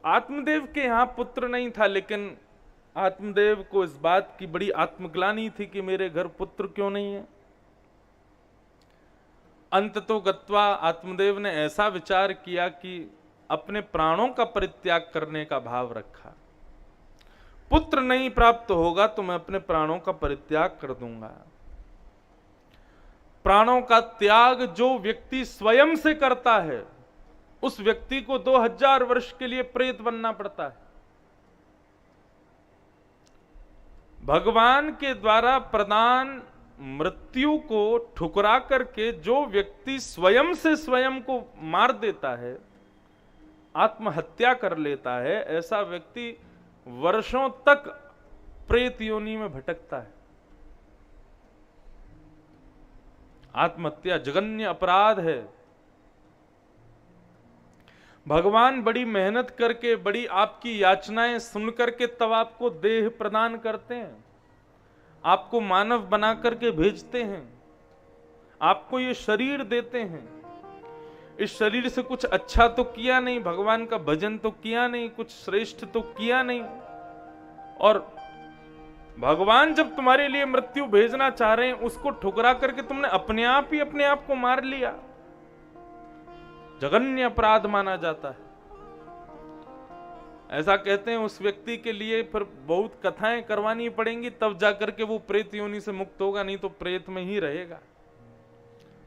तो आत्मदेव के यहां पुत्र नहीं था, लेकिन आत्मदेव को इस बात की बड़ी आत्मग्लानि थी कि मेरे घर पुत्र क्यों नहीं है। अंततो गत्वा आत्मदेव ने ऐसा विचार किया कि अपने प्राणों का परित्याग करने का भाव रखा। पुत्र नहीं प्राप्त होगा तो मैं अपने प्राणों का परित्याग कर दूंगा। प्राणों का त्याग जो व्यक्ति स्वयं से करता है उस व्यक्ति को 2000 वर्ष के लिए प्रेत बनना पड़ता है। भगवान के द्वारा प्रदान मृत्यु को ठुकरा करके जो व्यक्ति स्वयं से स्वयं को मार देता है, आत्महत्या कर लेता है, ऐसा व्यक्ति वर्षों तक प्रेत योनि में भटकता है। आत्महत्या जघन्य अपराध है। भगवान बड़ी मेहनत करके, बड़ी आपकी याचनाएं सुन करके तब आपको देह प्रदान करते हैं, आपको मानव बना करके भेजते हैं, आपको ये शरीर देते हैं। इस शरीर से कुछ अच्छा तो किया नहीं, भगवान का भजन तो किया नहीं, कुछ श्रेष्ठ तो किया नहीं, और भगवान जब तुम्हारे लिए मृत्यु भेजना चाह रहे हैं उसको ठुकरा करके तुमने अपने आप ही अपने आप को मार लिया। जघन्य अपराध माना जाता है। ऐसा कहते हैं उस व्यक्ति के लिए फिर बहुत कथाएं करवानी पड़ेंगी तब जाकर के वो प्रेत योनि से मुक्त होगा, नहीं तो प्रेत में ही रहेगा।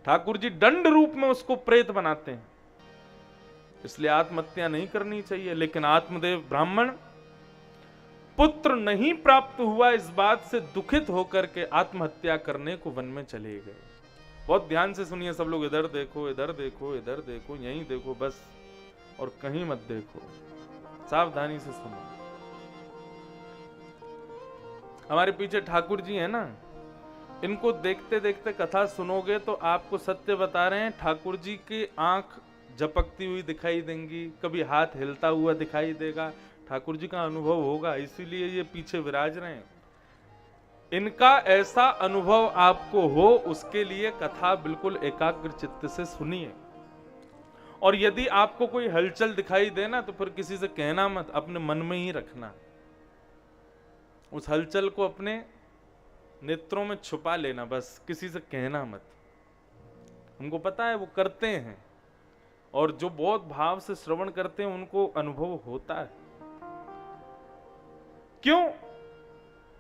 ठाकुर जी दंड रूप में उसको प्रेत बनाते हैं, इसलिए आत्महत्या नहीं करनी चाहिए। लेकिन आत्मदेव ब्राह्मण पुत्र नहीं प्राप्त हुआ इस बात से दुखित होकर के आत्महत्या करने को वन में चले गए। बहुत ध्यान से सुनिए सब लोग, इधर देखो, इधर देखो, इधर देखो, यहीं देखो बस, और कहीं मत देखो, सावधानी से सुनो। हमारे पीछे ठाकुर जी है ना, इनको देखते देखते कथा सुनोगे तो आपको सत्य बता रहे हैं, ठाकुर जी की आंख झपकती हुई दिखाई देंगी, कभी हाथ हिलता हुआ दिखाई देगा। ठाकुर जी का अनुभव होगा, इसीलिए ये पीछे विराज रहे हैं। इनका ऐसा अनुभव आपको हो उसके लिए कथा बिल्कुल एकाग्र चित्त से सुनिए। और यदि आपको कोई हलचल दिखाई देना तो फिर किसी से कहना मत, अपने मन में ही रखना। उस हलचल को अपने नेत्रों में छुपा लेना, बस किसी से कहना मत। हमको पता है वो करते हैं, और जो बहुत भाव से श्रवण करते हैं उनको अनुभव होता है। क्यों?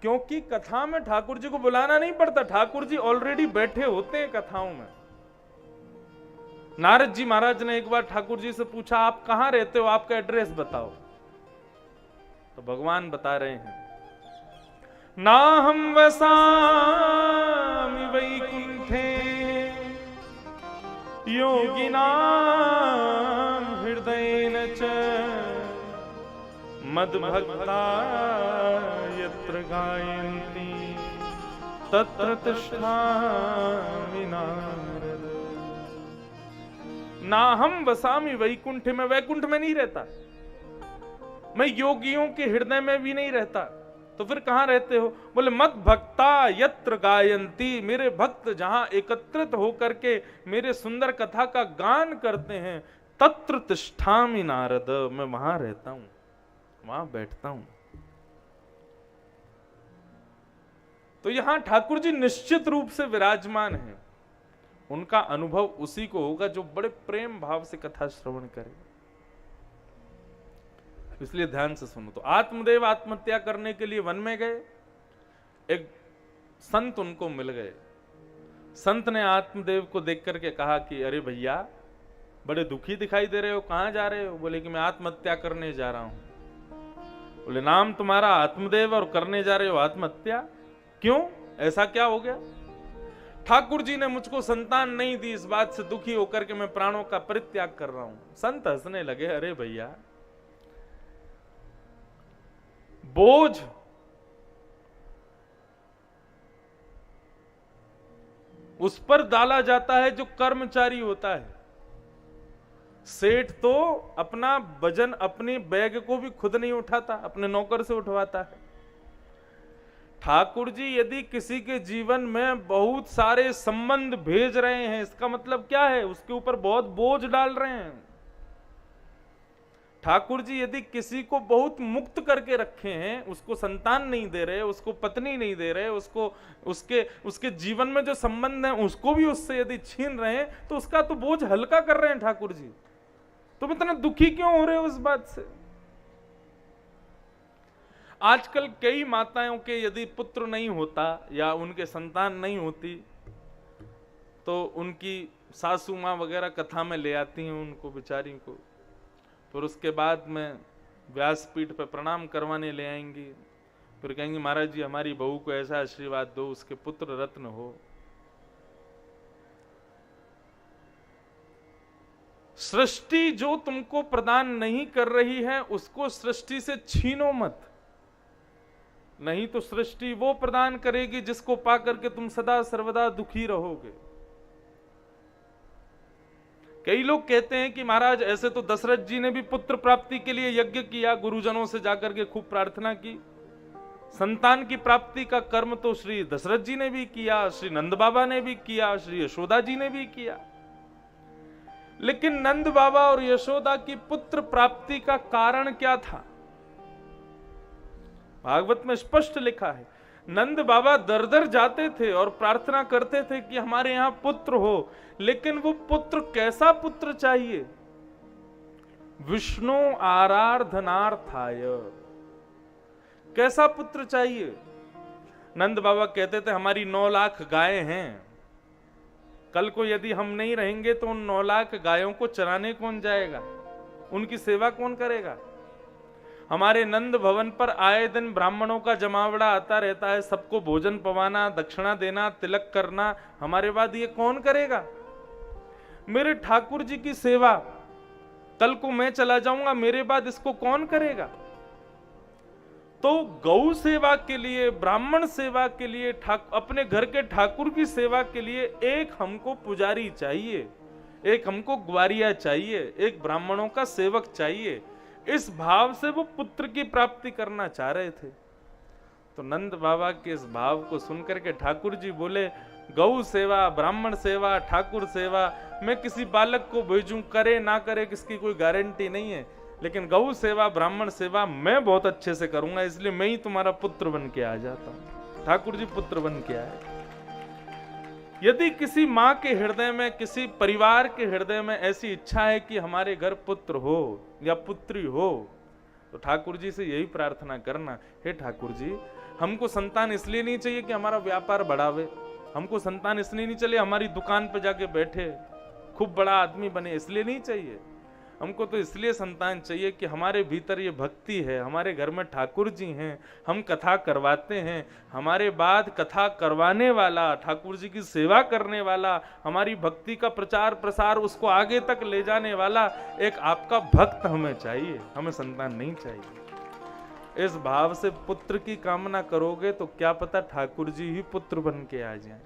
क्योंकि कथा में ठाकुर जी को बुलाना नहीं पड़ता, ठाकुर जी ऑलरेडी बैठे होते हैं कथाओं में। नारद जी महाराज ने एक बार ठाकुर जी से पूछा, आप कहां रहते हो, आपका एड्रेस बताओ। तो भगवान बता रहे हैं, ना हम वसामि वैकुंठे योगिनां हृदयेन च मद्भक्ता यत्र गायन्ति तत्र तिष्ठामि नारद। ना हम वसामि वैकुंठ, में वैकुंठ में नहीं रहता, मैं योगियों के हृदय में भी नहीं रहता, तो फिर कहां रहते हो? बोले मद भक्ता यत्र गायन्ति, मेरे भक्त जहां एकत्रित होकर के मेरे सुंदर कथा का गान करते हैं, तत्र तिष्ठामि नारद, मैं वहां रहता हूं, वहां बैठता हूं। तो यहां ठाकुर जी निश्चित रूप से विराजमान हैं, उनका अनुभव उसी को होगा जो बड़े प्रेम भाव से कथा श्रवण करे। इसलिए ध्यान से सुनो। तो आत्मदेव आत्महत्या करने के लिए वन में गए, एक संत उनको मिल गए। संत ने आत्मदेव को देख करके कहा कि अरे भैया बड़े दुखी दिखाई दे रहे हो, कहां जा रहे हो? बोले कि मैं आत्महत्या करने जा रहा हूं। बोले नाम तुम्हारा आत्मदेव और करने जा रहे हो आत्महत्या, क्यों, ऐसा क्या हो गया? ठाकुर जी ने मुझको संतान नहीं दी, इस बात से दुखी होकर के मैं प्राणों का परित्याग कर रहा हूं। संत हंसने लगे, अरे भैया बोझ उस पर डाला जाता है जो कर्मचारी होता है। सेठ तो अपना वजन, अपनी बैग को भी खुद नहीं उठाता, अपने नौकर से उठवाता है। ठाकुर जी यदि किसी के जीवन में बहुत सारे संबंध भेज रहे हैं, इसका मतलब क्या है? उसके ऊपर बहुत बोझ डाल रहे हैं। ठाकुर जी यदि किसी को बहुत मुक्त करके रखे हैं, उसको संतान नहीं दे रहे, उसको पत्नी नहीं दे रहे, उसको उसके जीवन में जो संबंध है उसको भी उससे यदि छीन रहे हैं, तो उसका तो बोझ हल्का कर रहे हैं ठाकुर जी। तुम इतना दुखी क्यों हो रहे हो उस बात से? आजकल कई माताओं के यदि पुत्र नहीं होता या उनके संतान नहीं होती, तो उनकी सासू माँ वगैरह कथा में ले आती हैं उनको बेचारी को, फिर उसके बाद में व्यासपीठ पर प्रणाम करवाने ले आएंगी, फिर कहेंगी महाराज जी हमारी बहू को ऐसा आशीर्वाद दो, उसके पुत्र रत्न हो। सृष्टि जो तुमको प्रदान नहीं कर रही है उसको सृष्टि से छीनो मत, नहीं तो सृष्टि वो प्रदान करेगी जिसको पाकर के तुम सदा सर्वदा दुखी रहोगे। कई लोग कहते हैं कि महाराज ऐसे तो दशरथ जी ने भी पुत्र प्राप्ति के लिए यज्ञ किया, गुरुजनों से जाकर के खूब प्रार्थना की, संतान की प्राप्ति का कर्म तो श्री दशरथ जी ने भी किया, श्री नंद बाबा ने भी किया, श्री यशोदा जी ने भी किया। लेकिन नंद बाबा और यशोदा की पुत्र प्राप्ति का कारण क्या था? भागवत में स्पष्ट लिखा है, नंद बाबा दर दर जाते थे और प्रार्थना करते थे कि हमारे यहां पुत्र हो, लेकिन वो पुत्र कैसा पुत्र चाहिए? विष्णु आराधनार्थाय, कैसा पुत्र चाहिए? नंद बाबा कहते थे हमारी 9 लाख गायें हैं, कल को यदि हम नहीं रहेंगे तो उन 9 लाख गायों को चराने कौन जाएगा, उनकी सेवा कौन करेगा? हमारे नंद भवन पर आए दिन ब्राह्मणों का जमावड़ा आता रहता है, सबको भोजन पवाना, दक्षिणा देना, तिलक करना, हमारे बाद ये कौन करेगा? मेरे ठाकुर जी की सेवा कल को मैं चला जाऊंगा, मेरे बाद इसको कौन करेगा? तो गौ सेवा के लिए, ब्राह्मण सेवा के लिए, अपने घर के ठाकुर की सेवा के लिए एक हमको पुजारी चाहिए, एक हमको ग्वारिया चाहिए, एक ब्राह्मणों का सेवक चाहिए। इस भाव से वो पुत्र की प्राप्ति करना चाह रहे थे। तो नंद बाबा के इस भाव को सुनकर के ठाकुर जी बोले, गौ सेवा, ब्राह्मण सेवा, ठाकुर सेवा मैं किसी बालक को भेजूं, करे ना करे किसकी कोई गारंटी नहीं है, लेकिन गौ सेवा, ब्राह्मण सेवा मैं बहुत अच्छे से करूंगा, इसलिए मैं ही तुम्हारा पुत्र बन के आ जाता हूं। ठाकुर जी पुत्र बन के आए। यदि किसी माँ के हृदय में, किसी परिवार के हृदय में ऐसी इच्छा है कि हमारे घर पुत्र हो या पुत्री हो, तो ठाकुर जी से यही प्रार्थना करना, हे ठाकुर जी हमको संतान इसलिए नहीं चाहिए कि हमारा व्यापार बढ़ावे, हमको संतान इसलिए नहीं चाहिए हमारी दुकान पे जाके बैठे खूब बड़ा आदमी बने, इसलिए नहीं चाहिए। हमको तो इसलिए संतान चाहिए कि हमारे भीतर ये भक्ति है, हमारे घर में ठाकुर जी हैं, हम कथा करवाते हैं, हमारे बाद कथा करवाने वाला, ठाकुर जी की सेवा करने वाला, हमारी भक्ति का प्रचार प्रसार उसको आगे तक ले जाने वाला एक आपका भक्त हमें चाहिए, हमें संतान नहीं चाहिए। इस भाव से पुत्र की कामना करोगे तो क्या पता ठाकुर जी ही पुत्र बन के आ जाएं।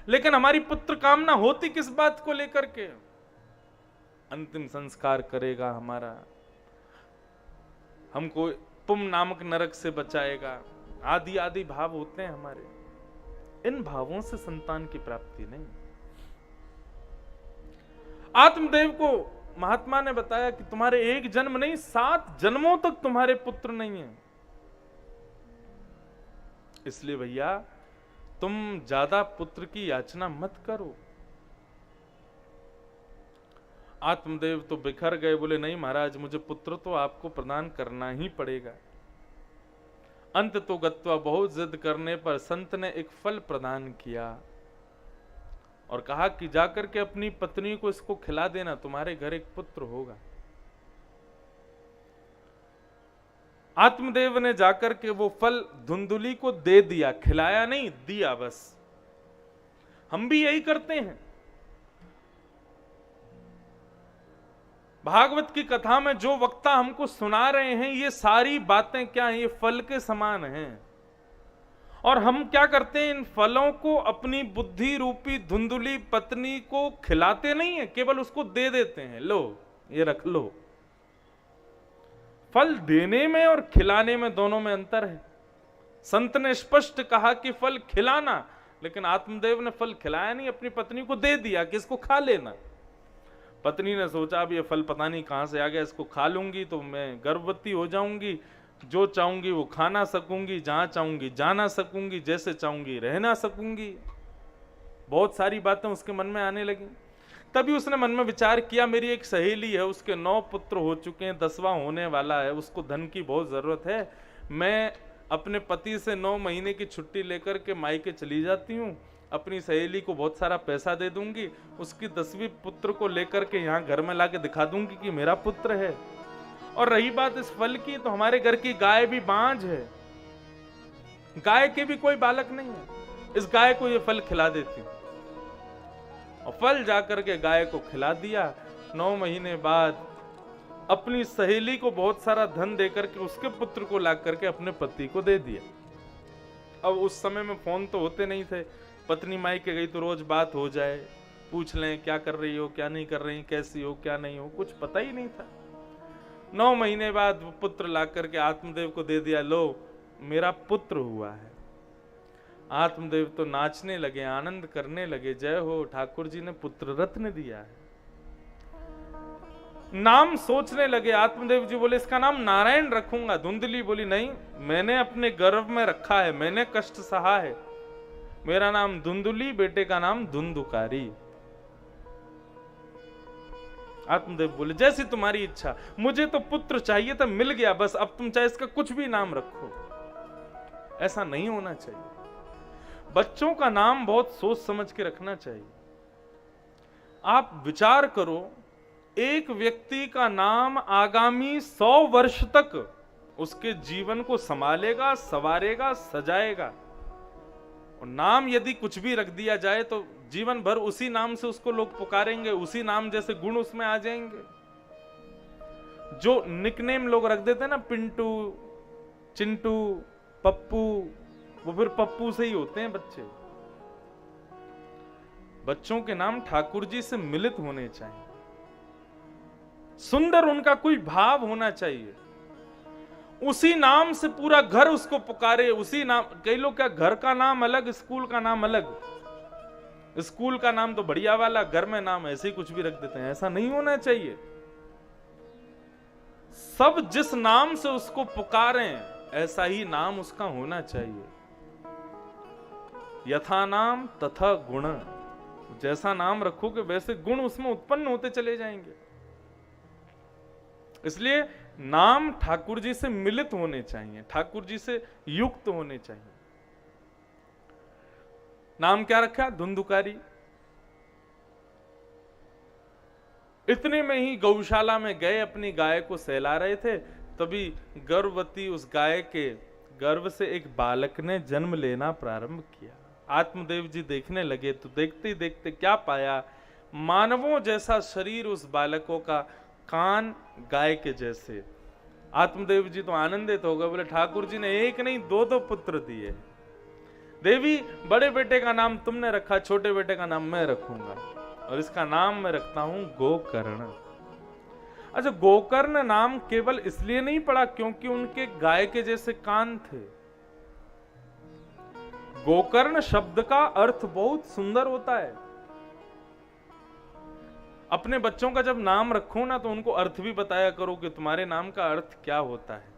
लेकिन हमारी पुत्र कामना होती किस बात को लेकर के? अंतिम संस्कार करेगा हमारा, हमको पुम नामक नरक से बचाएगा, आदि आदि भाव होते हैं हमारे। इन भावों से संतान की प्राप्ति नहीं। आत्मदेव को महात्मा ने बताया कि तुम्हारे एक जन्म नहीं 7 जन्मों तक तुम्हारे पुत्र नहीं है, इसलिए भैया तुम ज्यादा पुत्र की याचना मत करो। आत्मदेव तो बिखर गए, बोले नहीं महाराज मुझे पुत्र तो आपको प्रदान करना ही पड़ेगा। अंत तो गत्वा बहुत जिद करने पर संत ने एक फल प्रदान किया और कहा कि जाकर के अपनी पत्नी को इसको खिला देना, तुम्हारे घर एक पुत्र होगा। आत्मदेव ने जाकर के वो फल धुंधुली को दे दिया, खिलाया नहीं, दिया बस। हम भी यही करते हैं। भागवत की कथा में जो वक्ता हमको सुना रहे हैं ये सारी बातें क्या हैं? ये फल के समान हैं। और हम क्या करते हैं? इन फलों को अपनी बुद्धि रूपी धुंधुली पत्नी को खिलाते नहीं है, केवल उसको दे देते हैं, लो ये रख लो। फल देने में और खिलाने में दोनों में अंतर है। संत ने स्पष्ट कहा कि फल खिलाना, लेकिन आत्मदेव ने फल खिलाया नहीं, अपनी पत्नी को दे दिया कि इसको खा लेना। पत्नी ने सोचा अब ये फल पता नहीं कहाँ से आ गया, इसको खा लूंगी तो मैं गर्भवती हो जाऊंगी, जो चाहूंगी वो खा ना सकूंगी, जहां चाहूंगी जा ना सकूंगी, जैसे चाहूंगी रह ना सकूंगी। बहुत सारी बातें उसके मन में आने लगी। तभी उसने मन में विचार किया, मेरी एक सहेली है, उसके 9 पुत्र हो चुके हैं, 10वां होने वाला है, उसको धन की बहुत जरूरत है। मैं अपने पति से 9 महीने की छुट्टी लेकर के मायके चली जाती हूँ, अपनी सहेली को बहुत सारा पैसा दे दूंगी, उसकी 10वीं पुत्र को लेकर के यहाँ घर में लाके दिखा दूंगी कि मेरा पुत्र है। और रही बात इस फल की, तो हमारे घर की गाय भी बांझ है, गाय के भी कोई बालक नहीं है, इस गाय को ये फल खिला देती हूँ। और फल जाकर के गाय को खिला दिया। 9 महीने बाद अपनी सहेली को बहुत सारा धन देकर के उसके पुत्र को ला करके अपने पति को दे दिया। अब उस समय में फोन तो होते नहीं थे, पत्नी मायके गई तो रोज बात हो जाए, पूछ लें क्या कर रही हो, क्या नहीं कर रही, कैसी हो, क्या नहीं हो, कुछ पता ही नहीं था। 9 महीने बाद वो पुत्र ला करके आत्मदेव को दे दिया, लो मेरा पुत्र हुआ है। आत्मदेव तो नाचने लगे, आनंद करने लगे, जय हो ठाकुर जी ने पुत्र रत्न दिया है। नाम सोचने लगे, आत्मदेव जी बोले इसका नाम नारायण रखूंगा। धुंधली बोली नहीं, मैंने अपने गर्भ में रखा है, मैंने कष्ट सहा है, मेरा नाम धुंधुली, बेटे का नाम धुंधुकारी। आत्मदेव बोले जैसी तुम्हारी इच्छा, मुझे तो पुत्र चाहिए था, मिल गया, बस अब तुम चाहे इसका कुछ भी नाम रखो। ऐसा नहीं होना चाहिए, बच्चों का नाम बहुत सोच समझ के रखना चाहिए। आप विचार करो, एक व्यक्ति का नाम आगामी 100 वर्ष तक उसके जीवन को संभालेगा, संवारेगा, सजाएगा। और नाम यदि कुछ भी रख दिया जाए तो जीवन भर उसी नाम से उसको लोग पुकारेंगे, उसी नाम जैसे गुण उसमें आ जाएंगे। जो निकनेम लोग रख देते हैं ना, पिंटू, चिंटू, पप्पू, वो फिर पप्पू से ही होते हैं बच्चे। बच्चों के नाम ठाकुर जी से मिलित होने चाहिए, सुंदर उनका कोई भाव होना चाहिए, उसी नाम से पूरा घर उसको पुकारे, उसी नाम। कई लोग क्या, घर का नाम अलग, स्कूल का नाम अलग, स्कूल का नाम तो बढ़िया वाला, घर में नाम ऐसे ही कुछ भी रख देते हैं। ऐसा नहीं होना चाहिए। सब जिस नाम से उसको पुकारें ऐसा ही नाम उसका होना चाहिए। यथा नाम तथा गुण, जैसा नाम रखोगे वैसे गुण उसमें उत्पन्न होते चले जाएंगे। इसलिए नाम ठाकुर जी से मिलित होने चाहिए, ठाकुर जी से युक्त होने चाहिए। नाम क्या रखा? धुंधुकारी। इतने में ही गौशाला में गए, अपनी गाय को सहला रहे थे, तभी गर्भवती उस गाय के गर्भ से एक बालक ने जन्म लेना प्रारंभ किया। आत्मदेव जी देखने लगे तो देखते ही देखते क्या पाया, मानवों जैसा शरीर उस बालकों का, कान गाय के जैसे। आत्मदेव जी तो आनंदित हो गए, बोले ठाकुर जी ने एक नहीं 2 पुत्र दिए। देवी, बड़े बेटे का नाम तुमने रखा, छोटे बेटे का नाम मैं रखूंगा, और इसका नाम मैं रखता हूं गोकर्ण। अच्छा, गोकर्ण नाम केवल इसलिए नहीं पड़ा क्योंकि उनके गाय के जैसे कान थे। गोकर्ण शब्द का अर्थ बहुत सुंदर होता है। अपने बच्चों का जब नाम रखो ना तो उनको अर्थ भी बताया करो कि तुम्हारे नाम का अर्थ क्या होता है।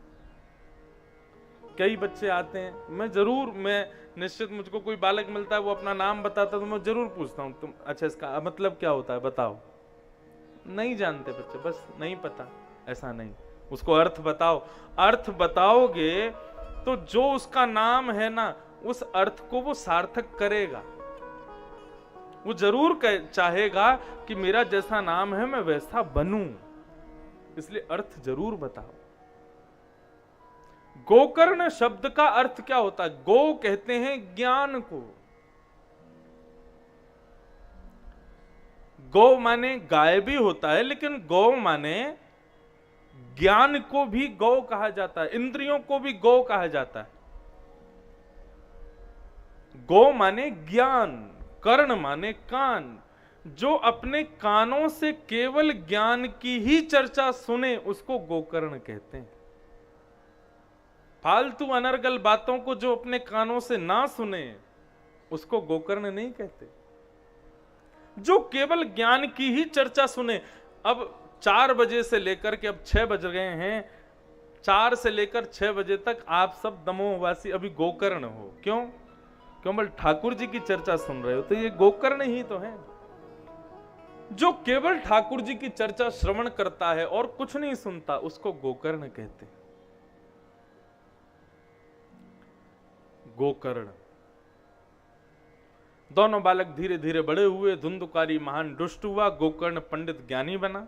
कई बच्चे आते हैं, मैं निश्चित, मुझको कोई बालक मिलता है वो अपना नाम बताता है तो मैं जरूर पूछता हूं, तुम अच्छा इसका मतलब क्या होता है बताओ। नहीं जानते बच्चे, बस नहीं पता। ऐसा नहीं, उसको अर्थ बताओ। अर्थ बताओगे तो जो उसका नाम है ना, उस अर्थ को वो सार्थक करेगा। वो जरूर चाहेगा कि मेरा जैसा नाम है मैं वैसा बनूं, इसलिए अर्थ जरूर बताओ। गोकर्ण शब्द का अर्थ क्या होता है? गो कहते हैं ज्ञान को। गौ माने गाय भी होता है, लेकिन गौ माने ज्ञान को भी गौ कहा जाता है, इंद्रियों को भी गौ कहा जाता है। गौ माने ज्ञान, कर्ण माने कान। जो अपने कानों से केवल ज्ञान की ही चर्चा सुने उसको गोकर्ण कहते हैं। फालतू अनर्गल बातों को जो अपने कानों से ना सुने उसको गोकर्ण नहीं कहते। जो केवल ज्ञान की ही चर्चा सुने, अब 4 बजे से लेकर के अब 6 बज गए हैं, 4 से लेकर 6 बजे तक आप सब दमोहवासी अभी गोकर्ण हो। क्यों? केवल ठाकुर जी की चर्चा सुन रहे हो, तो ये गोकर्ण ही तो है। जो केवल ठाकुर जी की चर्चा श्रवण करता है और कुछ नहीं सुनता, उसको गोकर्ण कहते हैं। गोकर्ण। दोनों बालक धीरे धीरे बड़े हुए। धुंधुकारी महान दुष्ट हुआ, गोकर्ण पंडित ज्ञानी बना।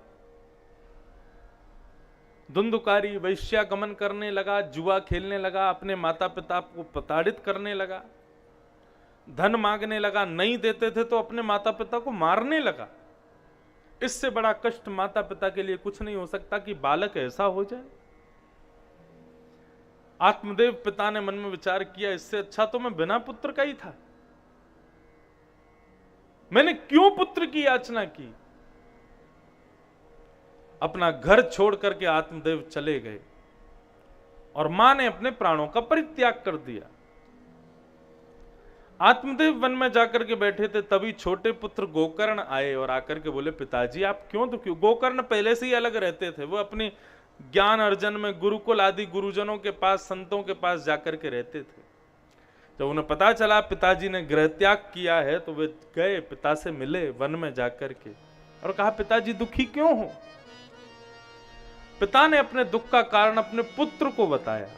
धुंधुकारी वैश्यागमन करने लगा, जुआ खेलने लगा, अपने माता पिता को प्रताड़ित करने लगा, धन मांगने लगा, नहीं देते थे तो अपने माता पिता को मारने लगा। इससे बड़ा कष्ट माता पिता के लिए कुछ नहीं हो सकता कि बालक ऐसा हो जाए। आत्मदेव पिता ने मन में विचार किया, इससे अच्छा तो मैं बिना पुत्र का ही था। मैंने क्यों पुत्र की याचना की? अपना घर छोड़ करके आत्मदेव चले गए और मां ने अपने प्राणों का परित्याग कर दिया। आत्मदेव वन में जाकर के बैठे थे, तभी छोटे पुत्र गोकर्ण आए और आकर के बोले, पिताजी आप क्यों दुखी हो? गोकर्ण पहले से ही अलग रहते थे, वो अपने ज्ञान अर्जन में गुरुकुल आदि गुरुजनों के पास, संतों के पास जाकर के रहते थे। जब उन्हें पता चला पिताजी ने गृह त्याग किया है, तो वे गए, पिता से मिले वन में जाकर के और कहा, पिताजी दुखी क्यों हो? पिता ने अपने दुख का कारण अपने पुत्र को बताया।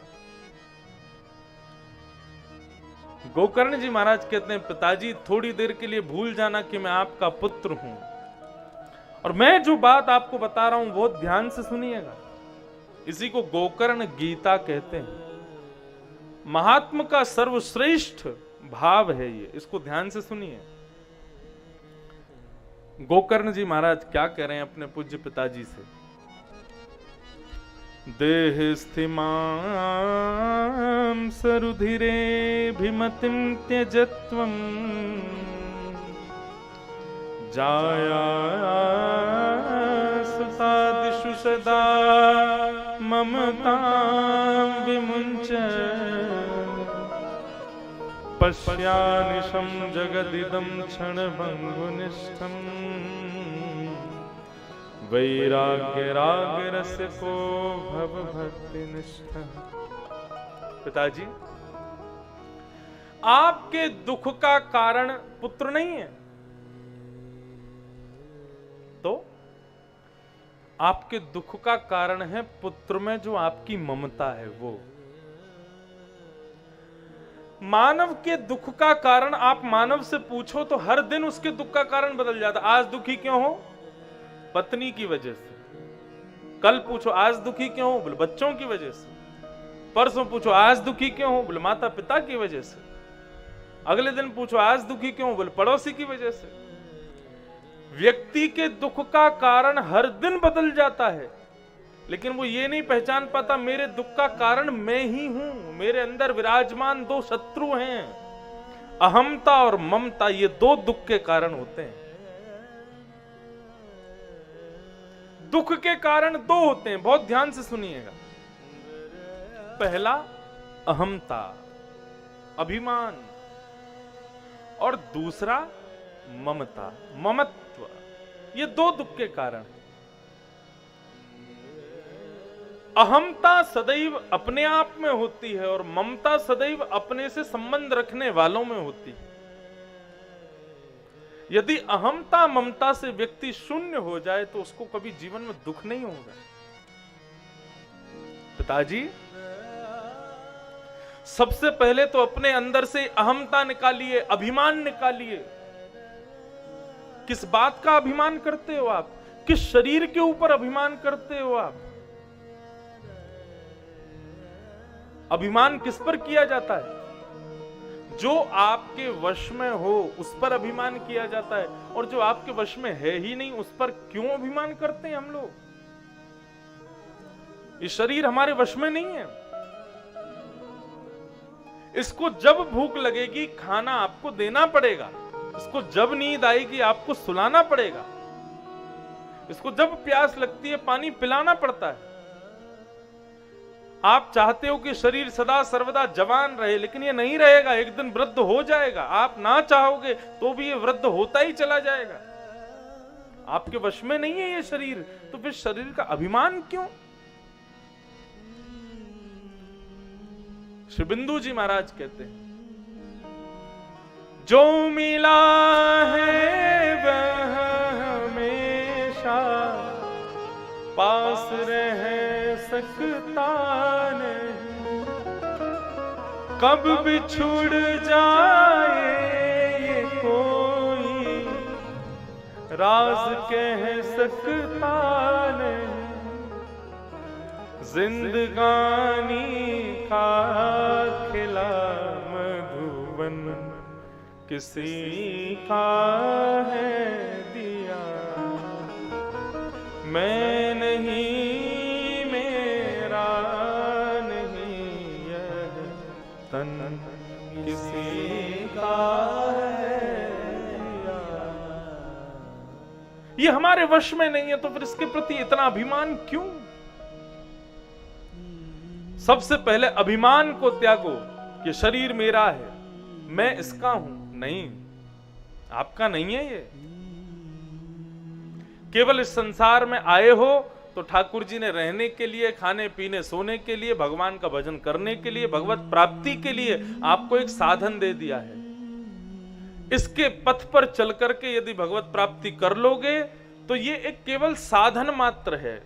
गोकर्ण जी महाराज कहते हैं, पिताजी थोड़ी देर के लिए भूल जाना कि मैं आपका पुत्र हूं, और मैं जो बात आपको बता रहा हूं बहुत ध्यान से सुनिएगा। इसी को गोकर्ण गीता कहते हैं। महात्मा का सर्वश्रेष्ठ भाव है ये, इसको ध्यान से सुनिए। गोकर्ण जी महाराज क्या कह रहे हैं अपने पूज्य पिताजी से? देह स्थिमां सरुधिरे भिमतिं त्यजत्वं जाया सुतादिषु सदा ममतां विमुञ्च पश्यानिशं जगदिदं क्षणभङ्गुनिष्ठम् वैराग्य राग रस को भव भक्ति निष्ठा। पिताजी, आपके दुख का कारण पुत्र नहीं है, तो आपके दुख का कारण है पुत्र में जो आपकी ममता है वो। मानव के दुख का कारण आप मानव से पूछो तो हर दिन उसके दुख का कारण बदल जाता। आज दुखी क्यों हो? पत्नी की वजह से। कल पूछो आज दुखी क्यों हो? बोले बच्चों की वजह से। परसों पूछो आज दुखी क्यों हो? बोले माता पिता की वजह से। अगले दिन पूछो आज दुखी क्यों हो? बोले पड़ोसी की वजह से। व्यक्ति के दुख का कारण हर दिन बदल जाता है, लेकिन वो ये नहीं पहचान पाता मेरे दुख का कारण मैं ही हूं। मेरे अंदर विराजमान दो शत्रु हैं, अहमता और ममता। ये दो दुख के कारण होते हैं। दुख के कारण दो होते हैं, बहुत ध्यान से सुनिएगा। पहला अहमता, अभिमान, और दूसरा ममता, ममत्व। ये दो दुख के कारण। अहमता सदैव अपने आप में होती है और ममता सदैव अपने से संबंध रखने वालों में होती है। यदि अहमता ममता से व्यक्ति शून्य हो जाए तो उसको कभी जीवन में दुख नहीं होगा। पिताजी, सबसे पहले तो अपने अंदर से अहमता निकालिए, अभिमान निकालिए। किस बात का अभिमान करते हो आप? किस शरीर के ऊपर अभिमान करते हो आप? अभिमान किस पर किया जाता है? जो आपके वश में हो उस पर अभिमान किया जाता है, और जो आपके वश में है ही नहीं उस पर क्यों अभिमान करते हैं हम लोग? ये शरीर हमारे वश में नहीं है। इसको जब भूख लगेगी खाना आपको देना पड़ेगा, इसको जब नींद आएगी आपको सुलाना पड़ेगा, इसको जब प्यास लगती है पानी पिलाना पड़ता है। आप चाहते हो कि शरीर सदा सर्वदा जवान रहे, लेकिन ये नहीं रहेगा, एक दिन वृद्ध हो जाएगा। आप ना चाहोगे तो भी ये वृद्ध होता ही चला जाएगा। आपके वश में नहीं है ये शरीर, तो फिर शरीर का अभिमान क्यों? श्री बिंदु जी महाराज कहते हैं, जो मिला है वह हमेशा पास रह सकता नहीं, कब बिछुड़ जाए ये कोई राज कह सकता नहीं, जिंदगानी का खिला मधुबन किसी का है दिया, मैं नहीं मेरा नहीं यह तन किसी का है दिया। ये हमारे वश में नहीं है, तो फिर इसके प्रति इतना अभिमान क्यों? सबसे पहले अभिमान को त्यागो कि शरीर मेरा है, मैं इसका हूं। नहीं, आपका नहीं है ये। केवल इस संसार में आए हो तो ठाकुर जी ने रहने के लिए, खाने पीने सोने के लिए, भगवान का भजन करने के लिए, भगवत प्राप्ति के लिए आपको एक साधन दे दिया है। इसके पथ पर चल करके यदि भगवत प्राप्ति कर लोगे तो ये एक केवल साधन मात्र है,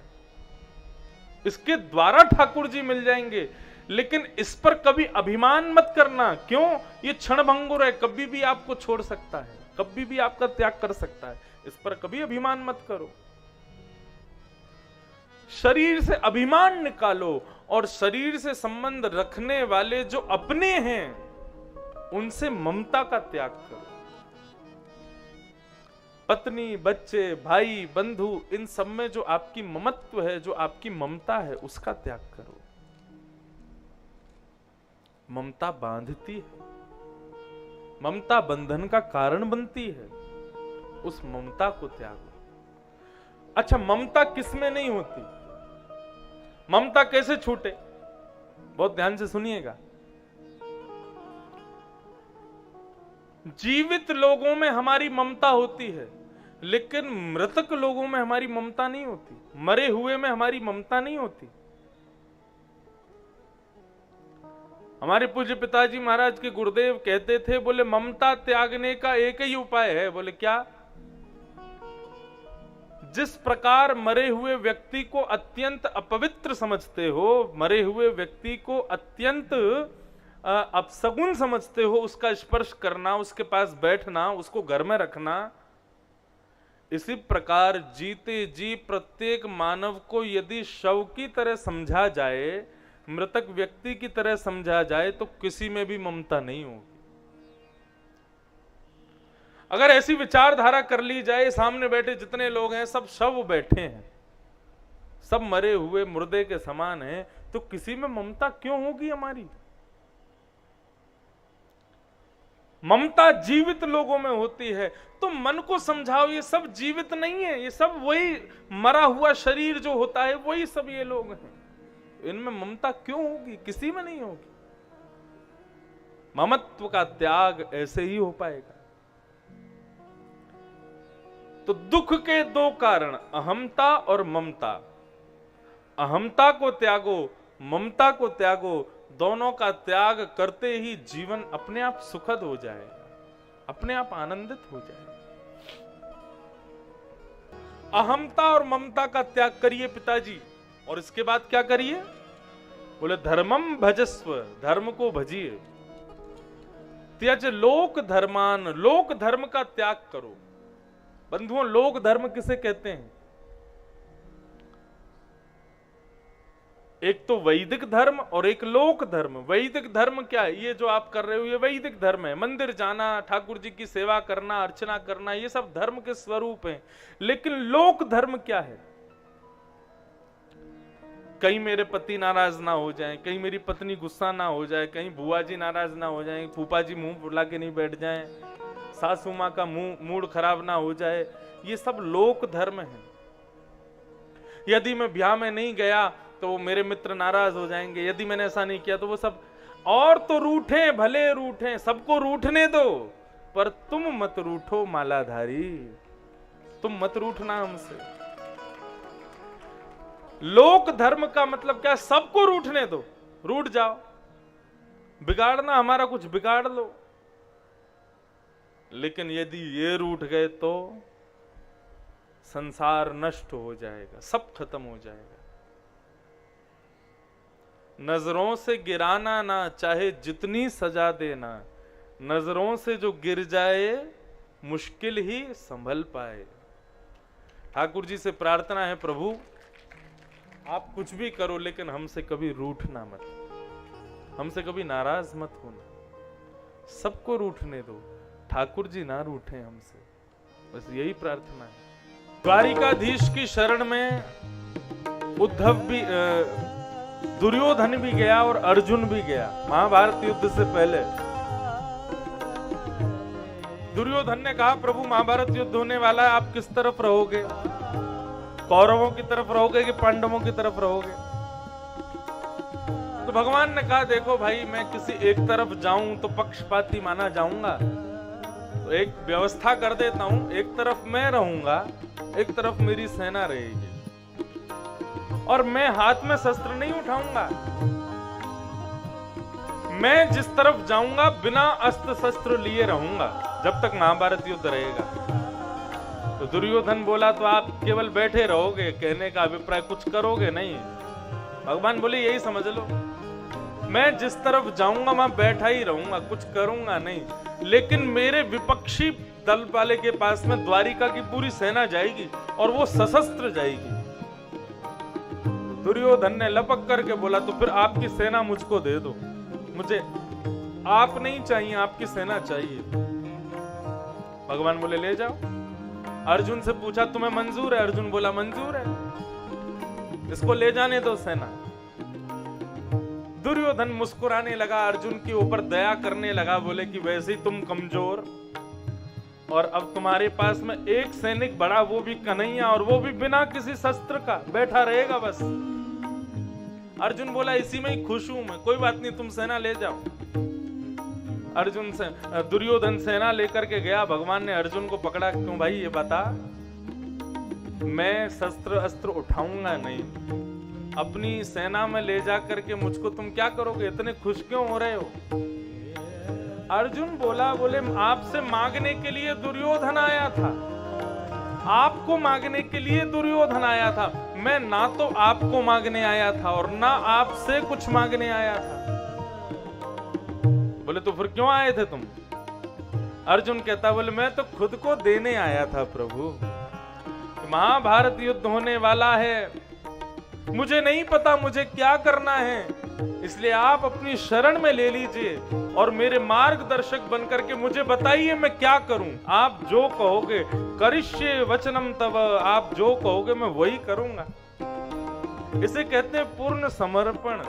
इसके द्वारा ठाकुर जी मिल जाएंगे। लेकिन इस पर कभी अभिमान मत करना। क्यों? ये क्षणभंगुर है, कभी भी आपको छोड़ सकता है, कभी भी आपका त्याग कर सकता है। इस पर कभी अभिमान मत करो। शरीर से अभिमान निकालो और शरीर से संबंध रखने वाले जो अपने हैं उनसे ममता का त्याग करो। पत्नी, बच्चे, भाई, बंधु, इन सब में जो आपकी ममत्व है, जो आपकी ममता है, उसका त्याग करो। ममता बांधती है, ममता बंधन का कारण बनती है, उस ममता को त्यागो। अच्छा, ममता किस में नहीं होती? ममता कैसे छूटे? बहुत ध्यान से सुनिएगा। जीवित लोगों में हमारी ममता होती है, लेकिन मृतक लोगों में हमारी ममता नहीं होती, मरे हुए में हमारी ममता नहीं होती। हमारे पूज्य पिताजी महाराज के गुरुदेव कहते थे, बोले ममता त्यागने का एक ही उपाय है। बोले क्या? जिस प्रकार मरे हुए व्यक्ति को अत्यंत अपवित्र समझते हो, मरे हुए व्यक्ति को अत्यंत अपशगुन समझते हो, उसका स्पर्श करना, उसके पास बैठना, उसको घर में रखना, इसी प्रकार जीते जी प्रत्येक मानव को यदि शव की तरह समझा जाए, मृतक व्यक्ति की तरह समझा जाए, तो किसी में भी ममता नहीं होगी। अगर ऐसी विचारधारा कर ली जाए, सामने बैठे जितने लोग हैं सब शव बैठे हैं, सब मरे हुए मुर्दे के समान हैं, तो किसी में ममता क्यों होगी हमारी? ममता जीवित लोगों में होती है। तो मन को समझाओ, ये सब जीवित नहीं है, ये सब वही मरा हुआ शरीर जो होता है वही सब ये लोग हैं। इनमें ममता क्यों होगी? किसी में नहीं होगी। ममत्व का त्याग ऐसे ही हो पाएगा। तो दुख के दो कारण, अहमता और ममता। अहमता को त्यागो, ममता को त्यागो, दोनों का त्याग करते ही जीवन अपने आप सुखद हो जाएगा, अपने आप आनंदित हो जाएगा। अहमता और ममता का त्याग करिए पिताजी, और इसके बाद क्या करिए? बोले धर्मम भजस्व, धर्म को भजिए। त्यज लोक धर्मान, लोक धर्म का त्याग करो। बंधुओं, लोक धर्म किसे कहते हैं? एक तो वैदिक धर्म और एक लोक धर्म। वैदिक धर्म क्या है? ये जो आप कर रहे हो ये वैदिक धर्म है। मंदिर जाना, ठाकुर जी की सेवा करना, अर्चना करना, ये सब धर्म के स्वरूप हैं। लेकिन लोक धर्म क्या है? कहीं मेरे पति नाराज ना हो जाएं, कहीं मेरी पत्नी गुस्सा ना हो जाए, कहीं बुआ जी नाराज ना हो जाएं, फूफा जी मुंह फुला के नहीं बैठ जाएं, सासू माँ का मूड खराब ना हो जाए, ये सब लोक धर्म है। यदि मैं ब्याह में नहीं गया तो मेरे मित्र नाराज हो जाएंगे, यदि मैंने ऐसा नहीं किया तो वो सब। और तो रूठे, भले रूठे, सबको रूठने दो, पर तुम मत रूठो मालाधारी। तुम मत रूठना हमसे। लोक धर्म का मतलब क्या? सबको रूठने दो, रूठ जाओ, बिगाड़ना हमारा कुछ बिगाड़ लो, लेकिन यदि ये रूठ गए तो संसार नष्ट हो जाएगा, सब खत्म हो जाएगा। नजरों से गिराना ना, चाहे जितनी सजा देना, नजरों से जो गिर जाए मुश्किल ही संभल पाए। ठाकुर जी से प्रार्थना है, प्रभु आप कुछ भी करो लेकिन हमसे कभी रूठना मत, हमसे कभी नाराज मत होना, सबको रूठने दो, ठाकुर जी ना रूठे हमसे, बस यही प्रार्थना है। द्वारिकाधीश की शरण में उद्धव भी, दुर्योधन भी गया और अर्जुन भी गया। महाभारत युद्ध से पहले दुर्योधन ने कहा, प्रभु महाभारत युद्ध होने वाला है, आप किस तरफ रहोगे? कौरवों की तरफ रहोगे कि पांडवों की तरफ रहोगे? तो भगवान ने कहा, देखो भाई, मैं किसी एक तरफ जाऊं तो पक्षपाती माना जाऊंगा, तो एक व्यवस्था कर देता हूं, एक तरफ मैं रहूंगा, एक तरफ मेरी सेना रहेगी, और मैं हाथ में शस्त्र नहीं उठाऊंगा। मैं जिस तरफ जाऊंगा बिना अस्त्र शस्त्र लिए रहूंगा जब तक महाभारत युद्ध रहेगा। तो दुर्योधन बोला, तो आप केवल बैठे रहोगे, कहने का अभिप्राय कुछ करोगे नहीं? भगवान बोले, यही समझ लो, मैं जिस तरफ जाऊंगा वहां बैठा ही रहूंगा, कुछ करूंगा नहीं, लेकिन मेरे विपक्षी दल वाले के पास में द्वारिका की पूरी सेना जाएगी और वो सशस्त्र जाएगी। दुर्योधन ने लपक करके बोला, तो फिर आपकी सेना मुझको दे दो, मुझे आप नहीं चाहिए, आपकी सेना चाहिए। भगवान बोले, ले जाओ। अर्जुन से पूछा, तुम्हें मंजूर है? अर्जुन बोला, मंजूर है, इसको ले जाने दो सेना। दुर्योधन मुस्कुराने लगा, अर्जुन के ऊपर दया करने लगा, बोले कि वैसे ही तुम कमजोर, और अब तुम्हारे पास में एक सैनिक बड़ा, वो भी कन्हैया, और वो भी बिना किसी शस्त्र का बैठा रहेगा बस। अर्जुन बोला, इसी में ही खुश हूं मैं, कोई बात नहीं, तुम सेना ले जाओ। अर्जुन से दुर्योधन सेना लेकर के गया। भगवान ने अर्जुन को पकड़ा, क्यों भाई ये बता, मैं शस्त्र अस्त्र उठाऊंगा नहीं, अपनी सेना में ले जा करके मुझको तुम क्या करोगे? इतने खुश क्यों हो रहे हो? अर्जुन बोला, बोले आपसे मांगने के लिए दुर्योधन आया था, आपको मांगने के लिए दुर्योधन आया था, मैं ना तो आपको मांगने आया था और ना आपसे कुछ मांगने आया था। बोले, तो फिर क्यों आए थे तुम? अर्जुन कहता, बोले मैं तो खुद को देने आया था प्रभु, महाभारत युद्ध होने वाला है, मुझे नहीं पता मुझे क्या करना है, इसलिए आप अपनी शरण में ले लीजिए और मेरे मार्गदर्शक बनकर के मुझे बताइए मैं क्या करूं। आप जो कहोगे, करिष्ये वचनम तव, आप जो कहोगे मैं वही करूंगा। इसे कहते हैं पूर्ण समर्पण।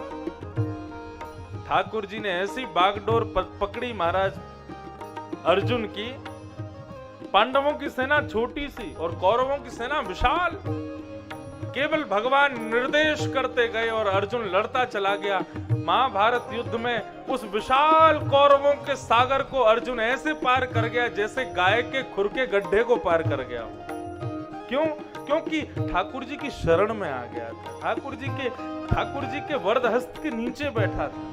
ठाकुर जी ने ऐसी बागडोर पकड़ी महाराज अर्जुन की, पांडवों की सेना छोटी सी और कौरवों की सेना विशाल, केवल भगवान निर्देश करते गए और अर्जुन लड़ता चला गया। महाभारत युद्ध में उस विशाल कौरवों के सागर को अर्जुन ऐसे पार कर गया जैसे गाय के खुर के गड्ढे को पार कर गया। क्यों? क्योंकि ठाकुर जी की शरण में आ गया था, ठाकुर जी के वरद हस्त के नीचे बैठा था।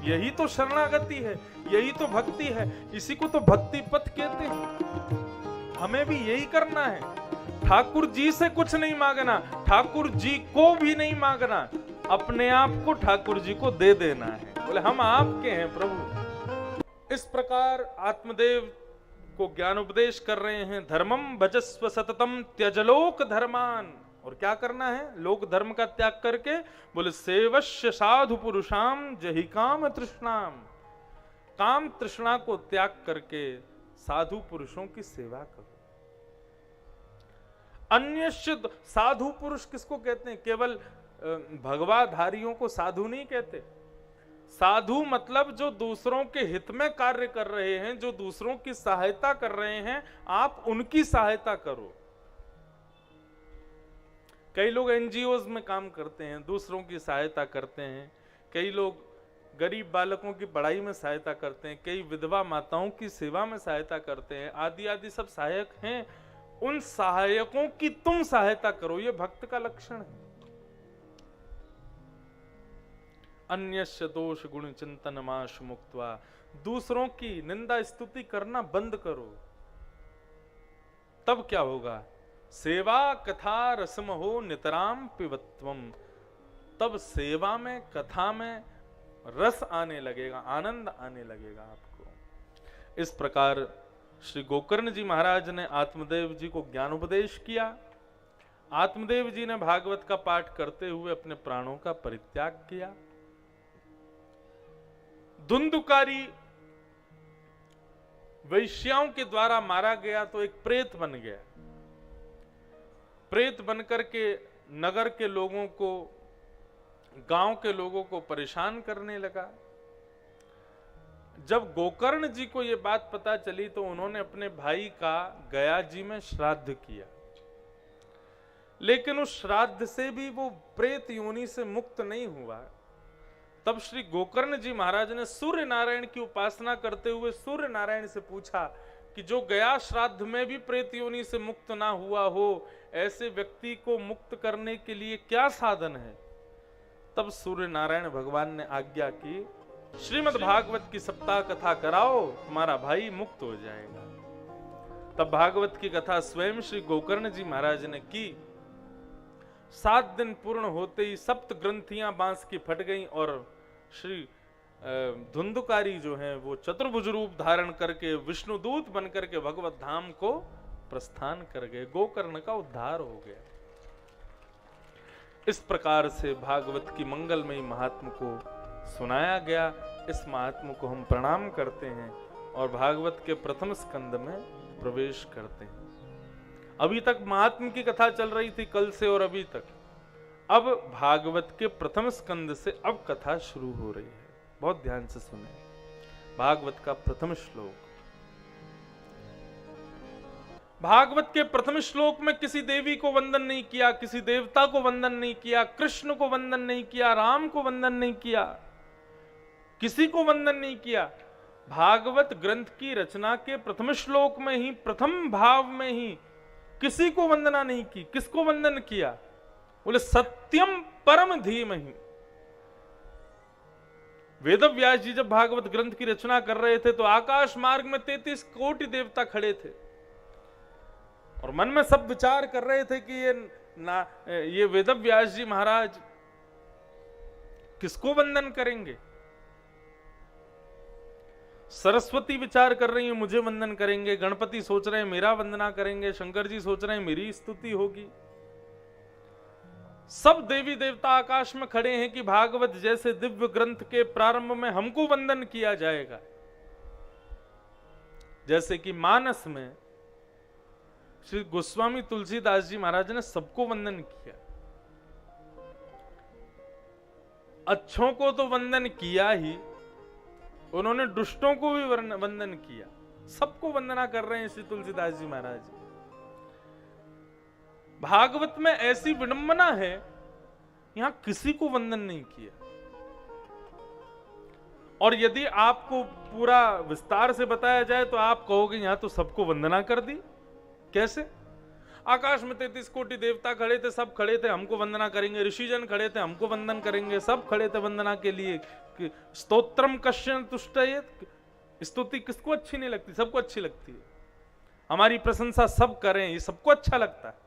यही तो शरणागति है, यही तो भक्ति है, इसी को तो भक्ति पथ कहते हैं। हमें भी यही करना है, ठाकुर जी से कुछ नहीं मांगना, ठाकुर जी को भी नहीं मांगना, अपने आप को ठाकुर जी को दे देना है। बोले हम आपके हैं प्रभु। इस प्रकार आत्मदेव को ज्ञान उपदेश कर रहे हैं। धर्मम भजस्व सततम त्यजलोक धर्मान, और क्या करना है? लोक धर्म का त्याग करके बोले सेवश्य साधु पुरुषाम जहि काम तृष्णाम, काम तृष्णा को त्याग करके साधु पुरुषों की सेवा करो। अन्य साधु पुरुष किसको कहते हैं? केवल भगवाधारियों को साधु नहीं कहते। साधु मतलब जो दूसरों के हित में कार्य कर रहे हैं, जो दूसरों की सहायता कर रहे हैं, आप उनकी सहायता करो। कई लोग एनजीओज में काम करते हैं, दूसरों की सहायता करते हैं, कई लोग गरीब बालकों की पढ़ाई में सहायता करते हैं, कई विधवा माताओं की सेवा में सहायता करते हैं, आदि आदि सब सहायक हैं। उन सहायकों की तुम सहायता करो, ये भक्त का लक्षण है। अन्यस्य दोष गुण चिंतन माश मुक्त्वा, दूसरों की निंदा स्तुति करना बंद करो। तब क्या होगा? सेवा कथा रसम हो नितराम पिबत्वम, तब सेवा में कथा में रस आने लगेगा, आनंद आने लगेगा आपको। इस प्रकार श्री गोकर्ण जी महाराज ने आत्मदेव जी को ज्ञानोपदेश किया। आत्मदेव जी ने भागवत का पाठ करते हुए अपने प्राणों का परित्याग किया। धुंधुकारी वैश्याओं के द्वारा मारा गया तो एक प्रेत बन गया। प्रेत बनकर के नगर के लोगों को, गांव के लोगों को परेशान करने लगा। जब गोकर्ण जी को यह बात पता चली तो उन्होंने अपने भाई का गया जी में श्राद्ध किया, लेकिन उस श्राद्ध से भी वो प्रेत योनि से मुक्त नहीं हुआ। तब श्री गोकर्ण जी महाराज ने सूर्य नारायण की उपासना करते हुए सूर्य नारायण से पूछा कि जो गया श्राद्ध में भी प्रेत योनि से मुक्त ना हुआ हो, ऐसे व्यक्ति को मुक्त करने के लिए क्या साधन है? तब सूर्य नारायण भगवान ने आज्ञा की, श्रीमद् भागवत की सप्ताह कथा कराओ, तुम्हारा भाई मुक्त हो जाएगा। तब भागवत की कथा स्वयं श्री गोकर्ण जी महाराज ने की। 7 दिन पूर्ण होते ही सप्त ग्रंथियां बांस की फट गईं और श्री धुंधुकारी जो हैं वो चतुर्भुज रूप धारण करके विष्णुदूत बनकर के भगवत धाम को प्रस्थान कर गए। गोकर्ण का उद्धार हो गया। इस प्रकार से भागवत की मंगलमयी महात्म को सुनाया गया। इस महात्म को हम प्रणाम करते हैं और भागवत के प्रथम स्कंद में प्रवेश करते हैं। अभी तक महात्म की कथा चल रही थी कल से और अभी तक। अब भागवत के प्रथम स्कंद से अब कथा शुरू हो रही है। बहुत ध्यान से सुने। भागवत का प्रथम श्लोक। भागवत के प्रथम श्लोक में किसी देवी को वंदन नहीं किया, किसी देवता को वंदन नहीं किया, कृष्ण को वंदन नहीं किया, राम को वंदन नहीं किया, किसी को वंदन नहीं किया। भागवत ग्रंथ की रचना के प्रथम श्लोक में ही, प्रथम भाव में ही किसी को वंदना नहीं की। किसको वंदन किया? बोले सत्यम परम धीमहि। वेदव्यास जी जब भागवत ग्रंथ की रचना कर रहे थे तो आकाश मार्ग में 33 कोटि देवता खड़े थे और मन में सब विचार कर रहे थे कि ये वेदव्यास जी महाराज किसको वंदन करेंगे। सरस्वती विचार कर रही है मुझे वंदन करेंगे, गणपति सोच रहे हैं मेरा वंदना करेंगे, शंकर जी सोच रहे हैं मेरी स्तुति होगी। सब देवी देवता आकाश में खड़े हैं कि भागवत जैसे दिव्य ग्रंथ के प्रारंभ में हमको वंदन किया जाएगा। जैसे कि मानस में श्री गोस्वामी तुलसीदास जी महाराज ने सबको वंदन किया। अच्छों को तो वंदन किया ही, उन्होंने दुष्टों को भी वंदन किया। सबको वंदना कर रहे हैं श्री तुलसीदास जी महाराज। भागवत में ऐसी विडंबना है, यहां किसी को वंदन नहीं किया। और यदि आपको पूरा विस्तार से बताया जाए तो आप कहोगे यहां तो सबको वंदना कर दी। कैसे? आकाश में 33 कोटि देवता खड़े थे, सब खड़े थे हमको वंदना करेंगे, ऋषिजन खड़े थे हमको वंदन करेंगे, सब खड़े थे वंदना के लिए। स्तोत्रम कश्यन तुष्टयेत, स्तुति किसको अच्छी नहीं लगती? सबको अच्छी लगती है। हमारी प्रशंसा सब करें, ये सबको अच्छा लगता है।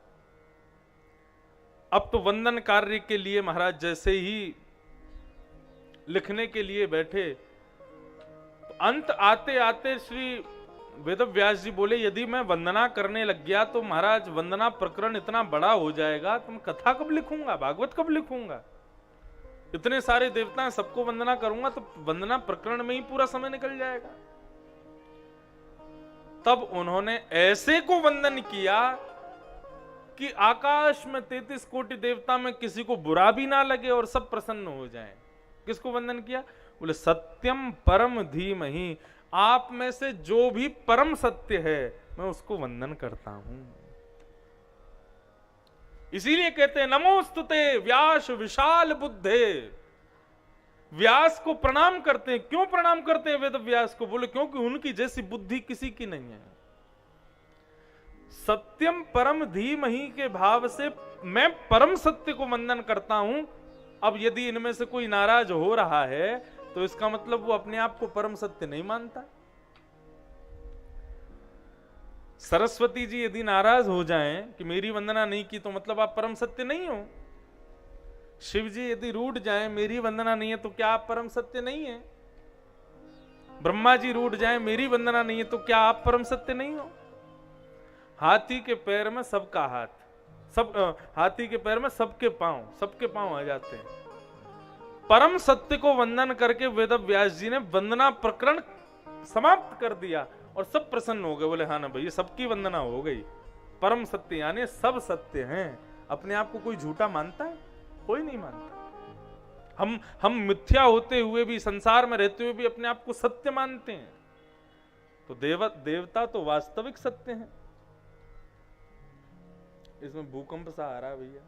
अब तो वंदन कार्य के लिए महाराज जैसे ही लिखने के लिए बैठे तो अंत आते आते श्री वेदव्यास जी बोले यदि मैं वंदना करने लग गया तो महाराज वंदना प्रकरण इतना बड़ा हो जाएगा तो मैं कथा कब लिखूंगा, भागवत कब लिखूंगा? इतने सारे देवता हैं, सबको वंदना करूंगा तो वंदना प्रकरण में ही पूरा समय निकल जाएगा। तब उन्होंने ऐसे को वंदन किया कि आकाश में 33 कोटि देवता में किसी को बुरा भी ना लगे और सब प्रसन्न हो जाएं। किसको वंदन किया? बोले सत्यम परम धीमहि, आप में से जो भी परम सत्य है मैं उसको वंदन करता हूं। इसीलिए कहते हैं नमोस्तुते व्यास विशाल बुद्धे। व्यास को प्रणाम करते हैं। क्यों प्रणाम करते हैं वेद व्यास को? बोले क्योंकि उनकी जैसी बुद्धि किसी की नहीं है। सत्यम परम धीमहि के भाव से मैं परम सत्य को वंदन करता हूं। अब यदि इनमें से कोई नाराज हो रहा है तो इसका मतलब वो अपने आप को परम सत्य नहीं मानता। सरस्वती जी यदि नाराज हो जाएं कि मेरी वंदना नहीं की तो मतलब आप परम सत्य नहीं हो। शिव जी यदि रूठ जाएं मेरी वंदना नहीं है तो क्या आप परम सत्य नहीं है? ब्रह्मा जी रूठ जाएं मेरी वंदना नहीं है तो क्या आप परम सत्य नहीं हो? हाथी के पैर में सबका हाथ, हाथी के पैर में सबके पांव आ जाते हैं। परम सत्य को वंदन करके वेद व्यास जी ने वंदना प्रकरण समाप्त कर दिया और सब प्रसन्न हो गए। बोले हाँ ना भैया, सबकी वंदना हो गई। परम सत्य यानी सब सत्य हैं। अपने आप को कोई झूठा मानता है? कोई नहीं मानता। हम मिथ्या होते हुए भी, संसार में रहते हुए भी अपने आप को सत्य मानते हैं। तो देवता तो वास्तविक सत्य हैं। इसमें भूकंप सा आ रहा है भैया।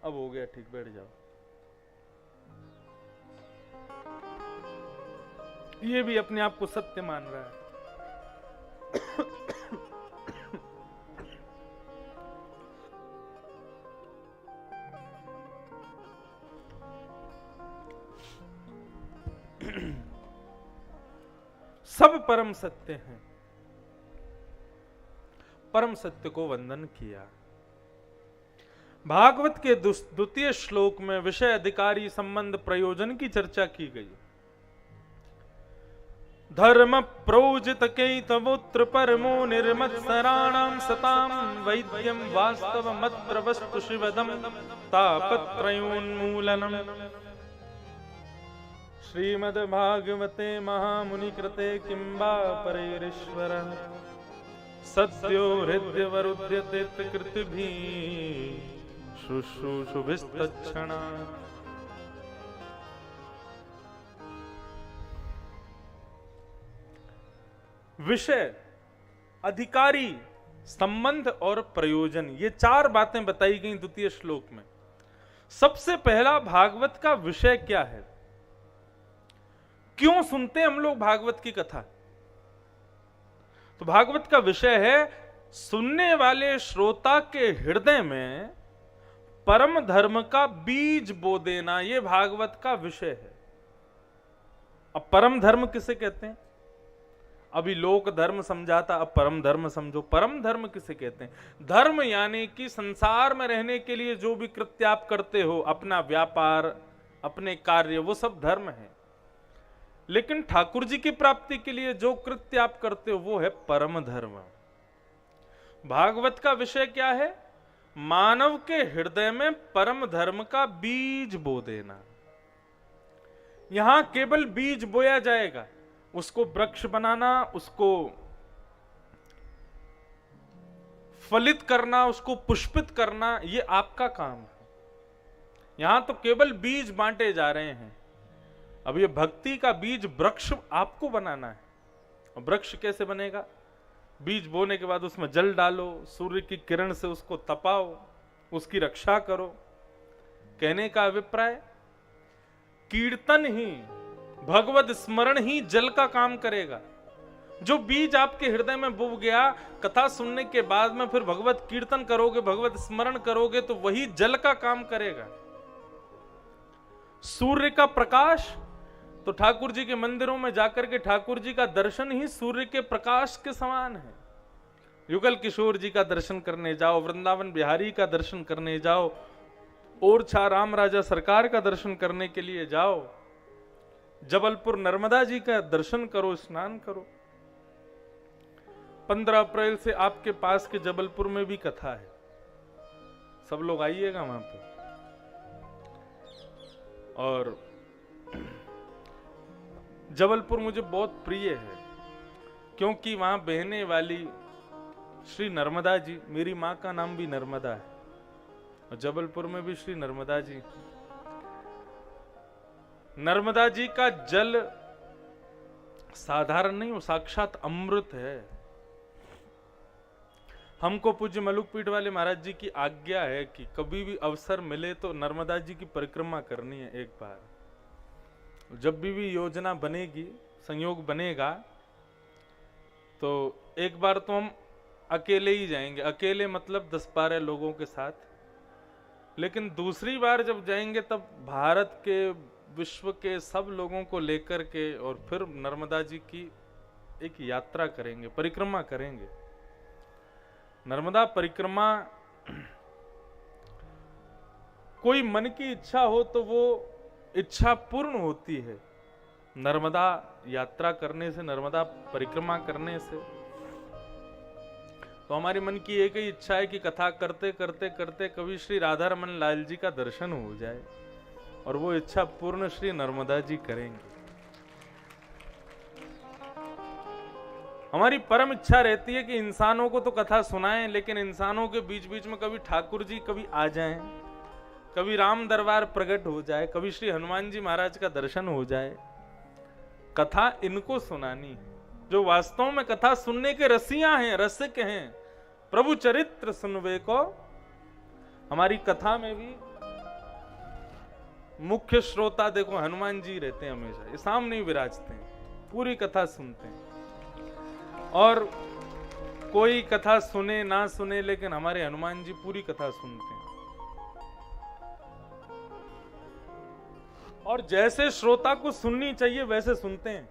अब हो गया ठीक, बैठ जाओ। ये भी अपने आप को सत्य मान रहा है। सब परम सत्य हैं। परम सत्य को वंदन किया। भागवत के द्वितीय श्लोक में विषय अधिकारी संबंध प्रयोजन की चर्चा की गई। धर्म प्रोजित कैतवोत्र परमो निर्मत्सराणां सतां वैद्यं वास्तवमत्र वस्तु शिवदं तापत्रयोन्मूलनम्। श्रीमद्भागवते महामुनिकृते किं वा परैरीश्वरः सद्यो हृद्यवरुध्यते कृतिभिः शुश्रूषुभिस्तत्क्षणात्। विषय, अधिकारी, संबंध और प्रयोजन, ये चार बातें बताई गई द्वितीय श्लोक में। सबसे पहला, भागवत का विषय क्या है? क्यों सुनते हैं हम लोग भागवत की कथा? तो भागवत का विषय है सुनने वाले श्रोता के हृदय में परम धर्म का बीज बो देना। यह भागवत का विषय है। अब परम धर्म किसे कहते हैं? अभी लोक धर्म समझाता, अब परम धर्म समझो। परम धर्म किसे कहते हैं? धर्म यानी कि संसार में रहने के लिए जो भी कृत्य आप करते हो, अपना व्यापार, अपने कार्य, वो सब धर्म है। लेकिन ठाकुर जी की प्राप्ति के लिए जो कृत्य आप करते हो वो है परम धर्म। भागवत का विषय क्या है? मानव के हृदय में परम धर्म का बीज बो देना। यहां केवल बीज बोया जाएगा, उसको वृक्ष बनाना, उसको फलित करना, उसको पुष्पित करना, ये आपका काम है। यहां तो केवल बीज बांटे जा रहे हैं। अब ये भक्ति का बीज वृक्ष आपको बनाना है। और वृक्ष कैसे बनेगा? बीज बोने के बाद उसमें जल डालो, सूर्य की किरण से उसको तपाओ, उसकी रक्षा करो। कहने का अभिप्राय, कीर्तन ही, भगवत स्मरण ही जल का काम करेगा। जो बीज आपके हृदय में बुब गया, कथा सुनने के बाद में फिर भगवत कीर्तन करोगे, भगवत स्मरण करोगे, तो वही जल का काम करेगा। सूर्य का प्रकाश, तो ठाकुर जी के मंदिरों में जाकर के ठाकुर जी का दर्शन ही सूर्य के प्रकाश के समान है। युगल किशोर जी का दर्शन करने जाओ, वृंदावन बिहारी का दर्शन करने जाओ, ओरछा राम राजा सरकार का दर्शन करने के लिए जाओ, जबलपुर नर्मदा जी का दर्शन करो, स्नान करो। 15 अप्रैल से आपके पास के जबलपुर में भी कथा है, सब लोग आइएगा वहां पे। और जबलपुर मुझे बहुत प्रिय है क्योंकि वहां बहने वाली श्री नर्मदा जी, मेरी माँ का नाम भी नर्मदा है, और जबलपुर में भी श्री नर्मदा जी। नर्मदा जी का जल साधारण नहीं, वो साक्षात अमृत है। हमको पूज्य मलुकपीठ वाले महाराज जी की आज्ञा है कि कभी भी अवसर मिले तो नर्मदा जी की परिक्रमा करनी है एक बार। जब भी योजना बनेगी, संयोग बनेगा, तो एक बार तो हम अकेले ही जाएंगे, अकेले मतलब 10-12 लोगों के साथ। लेकिन दूसरी बार जब जाएंगे तब भारत के, विश्व के सब लोगों को लेकर के और फिर नर्मदा जी की एक यात्रा करेंगे, परिक्रमा करेंगे। नर्मदा परिक्रमा, कोई मन की इच्छा हो तो वो इच्छा पूर्ण होती है नर्मदा यात्रा करने से, नर्मदा परिक्रमा करने से। तो हमारी मन की एक ही इच्छा है कि कथा करते करते करते कभी श्री राधा रमन लाल जी का दर्शन हो जाए, और वो इच्छा पूर्ण श्री नर्मदा जी करेंगे। हमारी परम इच्छा रहती है कि इंसानों को तो कथा सुनाएं, लेकिन इंसानों के बीच बीच में कभी ठाकुर जी कभी आ जाएं, कभी राम दरबार प्रकट हो जाए, कभी श्री हनुमान जी महाराज का दर्शन हो जाए। कथा इनको सुनानी है जो वास्तव में कथा सुनने के रसिया हैं, रसिक हैं। प्रभु चरित्र सुनवे को। हमारी कथा में भी मुख्य श्रोता देखो हनुमान जी रहते हैं, हमेशा ये सामने ही विराजते हैं, पूरी कथा सुनते हैं। और कोई कथा सुने ना सुने, लेकिन हमारे हनुमान जी पूरी कथा सुनते हैं। और जैसे श्रोता को सुननी चाहिए वैसे सुनते हैं।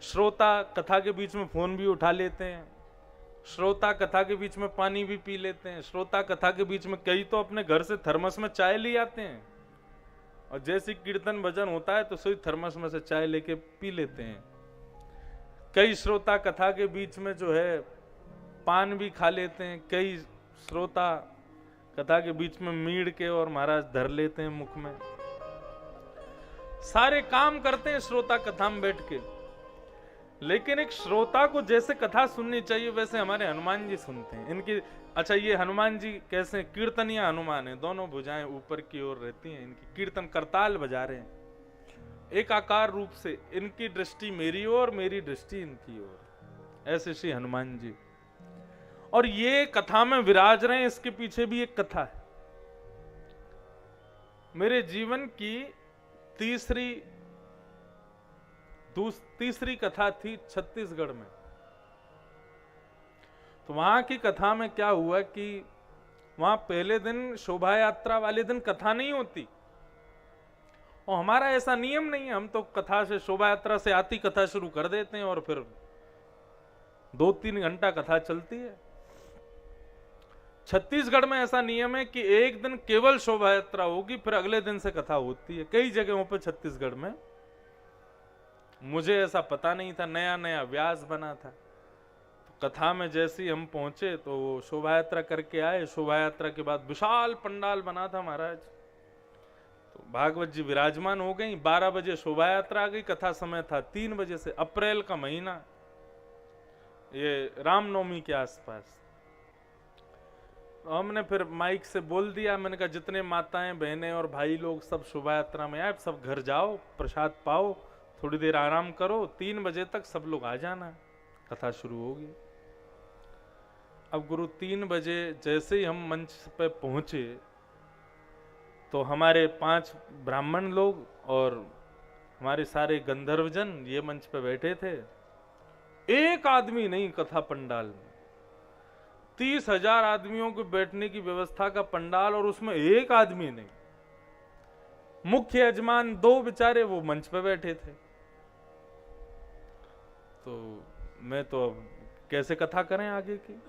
श्रोता कथा के बीच में फोन भी उठा लेते हैं, श्रोता कथा के बीच में पानी भी पी लेते हैं, श्रोता कथा के बीच में कई तो अपने घर से थर्मस में चाय ले आते हैं, और जैसे कीर्तन भजन होता है तो सही थर्मस में से चाय लेके पी लेते हैं। कई श्रोता कथा के बीच में जो है पान भी खा लेते हैं, कई श्रोता कथा के बीच में मीड़ के और महाराज धर लेते हैं मुख में। सारे काम करते हैं श्रोता कथा में बैठ के, लेकिन एक श्रोता को जैसे कथा सुननी चाहिए वैसे हमारे हनुमान जी सुनते हैं। इनकी अच्छा, ये हनुमान जी कैसे कीर्तनिया हनुमान है, दोनों भुजाएं ऊपर की ओर रहती हैं, इनकी कीर्तन करताल बजा रहे हैं एक आकार रूप से। इनकी दृष्टि मेरी ओर, मेरी दृष्टि इनकी ओर, ऐसे श्री हनुमान जी। और ये कथा में विराज रहे हैं, इसके पीछे भी एक कथा है। मेरे जीवन की तीसरी कथा थी छत्तीसगढ़ में। तो वहां की कथा में क्या हुआ कि वहां पहले दिन शोभा यात्रा वाले दिन कथा नहीं होती, और हमारा ऐसा नियम नहीं है। हम तो कथा से, शोभा यात्रा से आती कथा शुरू कर देते हैं और फिर 2-3 घंटा कथा चलती है। छत्तीसगढ़ में ऐसा नियम है कि एक दिन केवल शोभा यात्रा होगी, फिर अगले दिन से कथा होती है कई जगहों पर छत्तीसगढ़ में। मुझे ऐसा पता नहीं था, नया नया व्यास बना था। तो कथा में जैसे ही हम पहुंचे तो वो शोभा यात्रा करके आए। शोभा यात्रा के बाद विशाल पंडाल बना था महाराज, तो भागवत जी विराजमान हो गई। 12 बजे शोभा यात्रा आ गई, कथा समय था 3 बजे से। अप्रैल का महीना, ये रामनवमी के आसपास। हमने फिर माइक से बोल दिया, मैंने कहा जितने माताएं बहनें और भाई लोग सब शोभा यात्रा में आए, सब घर जाओ, प्रसाद पाओ, थोड़ी देर आराम करो, 3 बजे तक सब लोग आ जाना, कथा शुरू होगी। अब गुरु 3 बजे जैसे ही हम मंच पे पहुंचे तो हमारे 5 ब्राह्मण लोग और हमारे सारे गंधर्वजन ये मंच पे बैठे थे। एक आदमी नहीं कथा पंडाल में, 30,000 आदमियों को बैठने की व्यवस्था का पंडाल, और उसमें एक आदमी नहीं। मुख्य यजमान 2 बेचारे वो मंच पे बैठे थे। तो मैं तो अब कैसे कथा करें आगे की।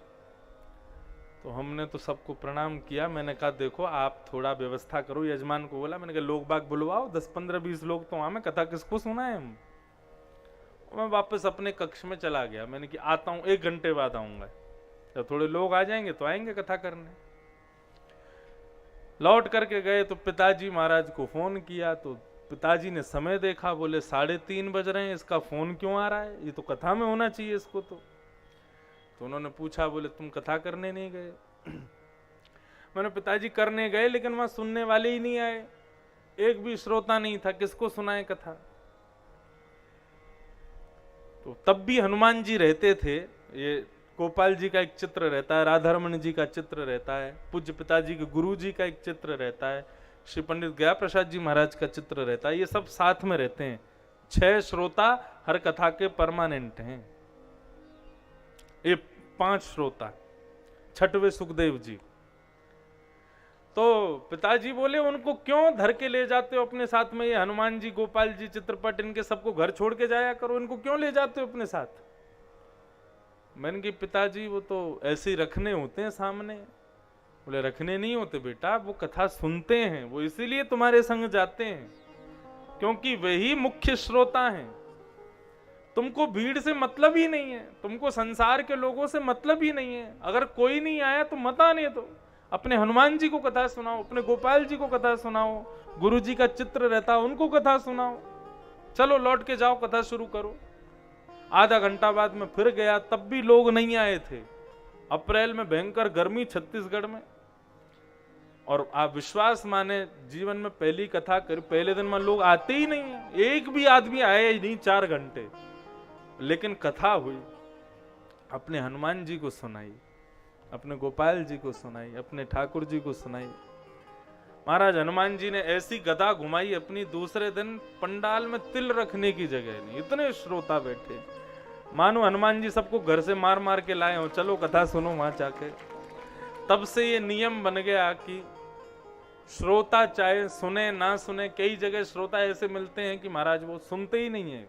तो हमने तो सबको प्रणाम किया। मैंने कहा देखो आप थोड़ा व्यवस्था करो, यजमान को बोला, मैंने कहा लोग बाग बुलवाओ, 10-15-20 लोग तो हमें कथा किसको सुनाए हम। मैं वापस अपने कक्ष में चला गया। मैंने कि आता हूं, 1 घंटे बाद आऊंगा, जब थोड़े लोग आ जाएंगे तो आएंगे कथा करने। लौट करके गए तो पिताजी महाराज को फोन किया, तो पिताजी ने समय देखा, बोले 3:30 बज रहे हैं, इसका फोन क्यों आ रहा है, ये तो कथा में होना चाहिए इसको। तो उन्होंने पूछा, बोले तुम कथा करने नहीं गए? मैंने पिताजी करने गए, लेकिन वहां सुनने वाले ही नहीं आए, एक भी श्रोता नहीं था, किसको सुनाए कथा। तो तब भी हनुमान जी रहते थे। ये गोपाल जी का एक चित्र रहता है, राधा रमन जी का चित्र रहता है, पूज्य पिताजी के गुरु जी का एक चित्र रहता है, श्री पंडित गया प्रसाद जी महाराज का चित्र रहता है, ये सब साथ में रहते हैं। 6 श्रोता हर कथा के परमानेंट हैं, ये 5 श्रोता, 6वें सुखदेव जी। तो पिताजी बोले उनको क्यों धर के ले जाते हो अपने साथ में, ये हनुमान जी, गोपाल जी, चित्रपट, इनके सबको घर छोड़ के जाया करो, इनको क्यों ले जाते हो अपने साथ। मैंने कहा पिताजी वो तो ऐसे ही रखने होते हैं सामने। बोले रखने नहीं होते बेटा, वो कथा सुनते हैं, वो इसीलिए तुम्हारे संग जाते हैं क्योंकि वही मुख्य श्रोता हैं। तुमको भीड़ से मतलब ही नहीं है, तुमको संसार के लोगों से मतलब ही नहीं है। अगर कोई नहीं आया तो मत आने दो, अपने हनुमान जी को कथा सुनाओ, अपने गोपाल जी को कथा सुनाओ, गुरु जी का चित्र रहता उनको कथा सुनाओ, चलो लौट के जाओ कथा शुरू करो। आधा घंटा बाद में फिर गया, तब भी लोग नहीं आए थे। अप्रैल में भयंकर गर्मी छत्तीसगढ़ में, और आप विश्वास माने जीवन में पहली कथा कर पहले दिन में लोग आते ही नहीं है, एक भी आदमी आया ही नहीं 4 घंटे। लेकिन कथा हुई, अपने हनुमान जी को सुनाई, अपने गोपाल जी को सुनाई, अपने ठाकुर जी को सुनाई। महाराज हनुमान जी ने ऐसी गदा घुमाई अपनी, दूसरे दिन पंडाल में तिल रखने की जगह नहीं, इतने श्रोता बैठे, मानो हनुमान जी सबको घर से मार मार के लाए हो, चलो कथा सुनो वहां जाके। तब से ये नियम बन गया कि श्रोता चाहे सुने ना सुने, कई जगह श्रोता ऐसे मिलते हैं कि महाराज वो सुनते ही नहीं है,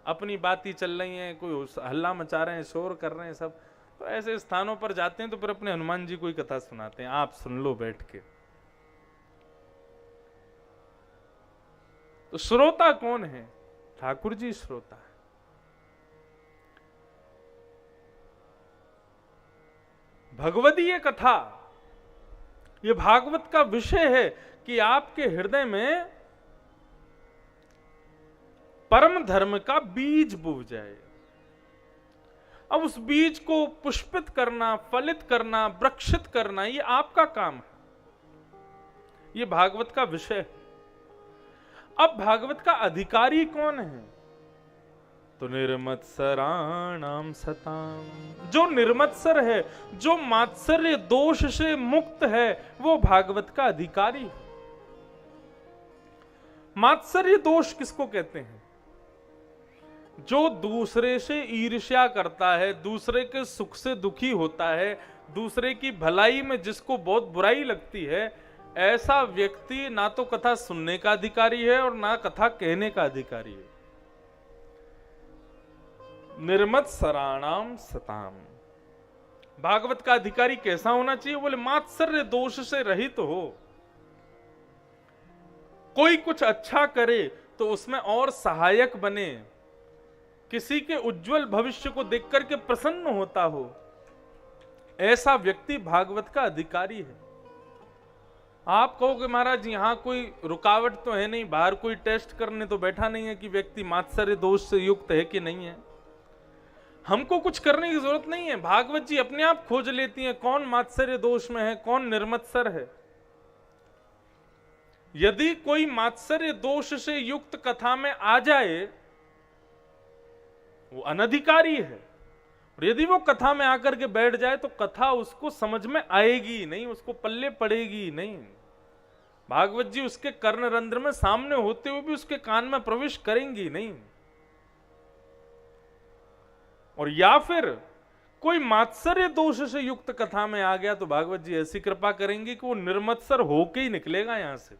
अपनी बात ही चल रही है, कोई हल्ला मचा रहे हैं, शोर कर रहे हैं सब। तो ऐसे स्थानों पर जाते हैं तो फिर अपने हनुमान जी को ही कथा सुनाते हैं, आप सुन लो बैठ के। तो श्रोता कौन है? ठाकुर जी श्रोता है। भगवदीय कथा, ये भागवत का विषय है कि आपके हृदय में परम धर्म का बीज बो जाए। अब उस बीज को पुष्पित करना, फलित करना, वृक्षित करना, ये आपका काम है, ये भागवत का विषय है। अब भागवत का अधिकारी कौन है? तो निर्मत्सराणाम सताम, जो निर्मत्सर है, जो मात्सर्य दोष से मुक्त है, वो भागवत का अधिकारी है। मात्सर्य दोष किसको कहते हैं? जो दूसरे से ईर्ष्या करता है, दूसरे के सुख से दुखी होता है, दूसरे की भलाई में जिसको बहुत बुराई लगती है, ऐसा व्यक्ति ना तो कथा सुनने का अधिकारी है और ना कथा कहने का अधिकारी है। निर्मत्सराणाम सताम, भागवत का अधिकारी कैसा होना चाहिए? बोले मात्सर्य दोष से रहित हो। कोई कुछ अच्छा करे तो उसमें और सहायक बने, किसी के उज्जवल भविष्य को देख करके प्रसन्न होता हो, ऐसा व्यक्ति भागवत का अधिकारी है। आप कहोगे महाराज यहां कोई रुकावट तो है नहीं, बाहर कोई टेस्ट करने तो बैठा नहीं है कि व्यक्ति मात्सर्य दोष से युक्त है कि नहीं है। हमको कुछ करने की जरूरत नहीं है, भागवत जी अपने आप खोज लेती हैं कौन मात्सर्य दोष में है, कौन निर्मत्सर है। यदि कोई मात्सर्य दोष से युक्त कथा में आ जाए, वो अनधिकारी है, और यदि वो कथा में आकर के बैठ जाए तो कथा उसको समझ में आएगी नहीं, उसको पल्ले पड़ेगी नहीं। भागवत जी उसके कर्णरंध्र में सामने होते हुए भी उसके कान में प्रवेश करेंगी नहीं। और या फिर कोई मात्सर्य दोष से युक्त कथा में आ गया तो भागवत जी ऐसी कृपा करेंगी कि वो निर्मत्सर होके ही निकलेगा यहां से,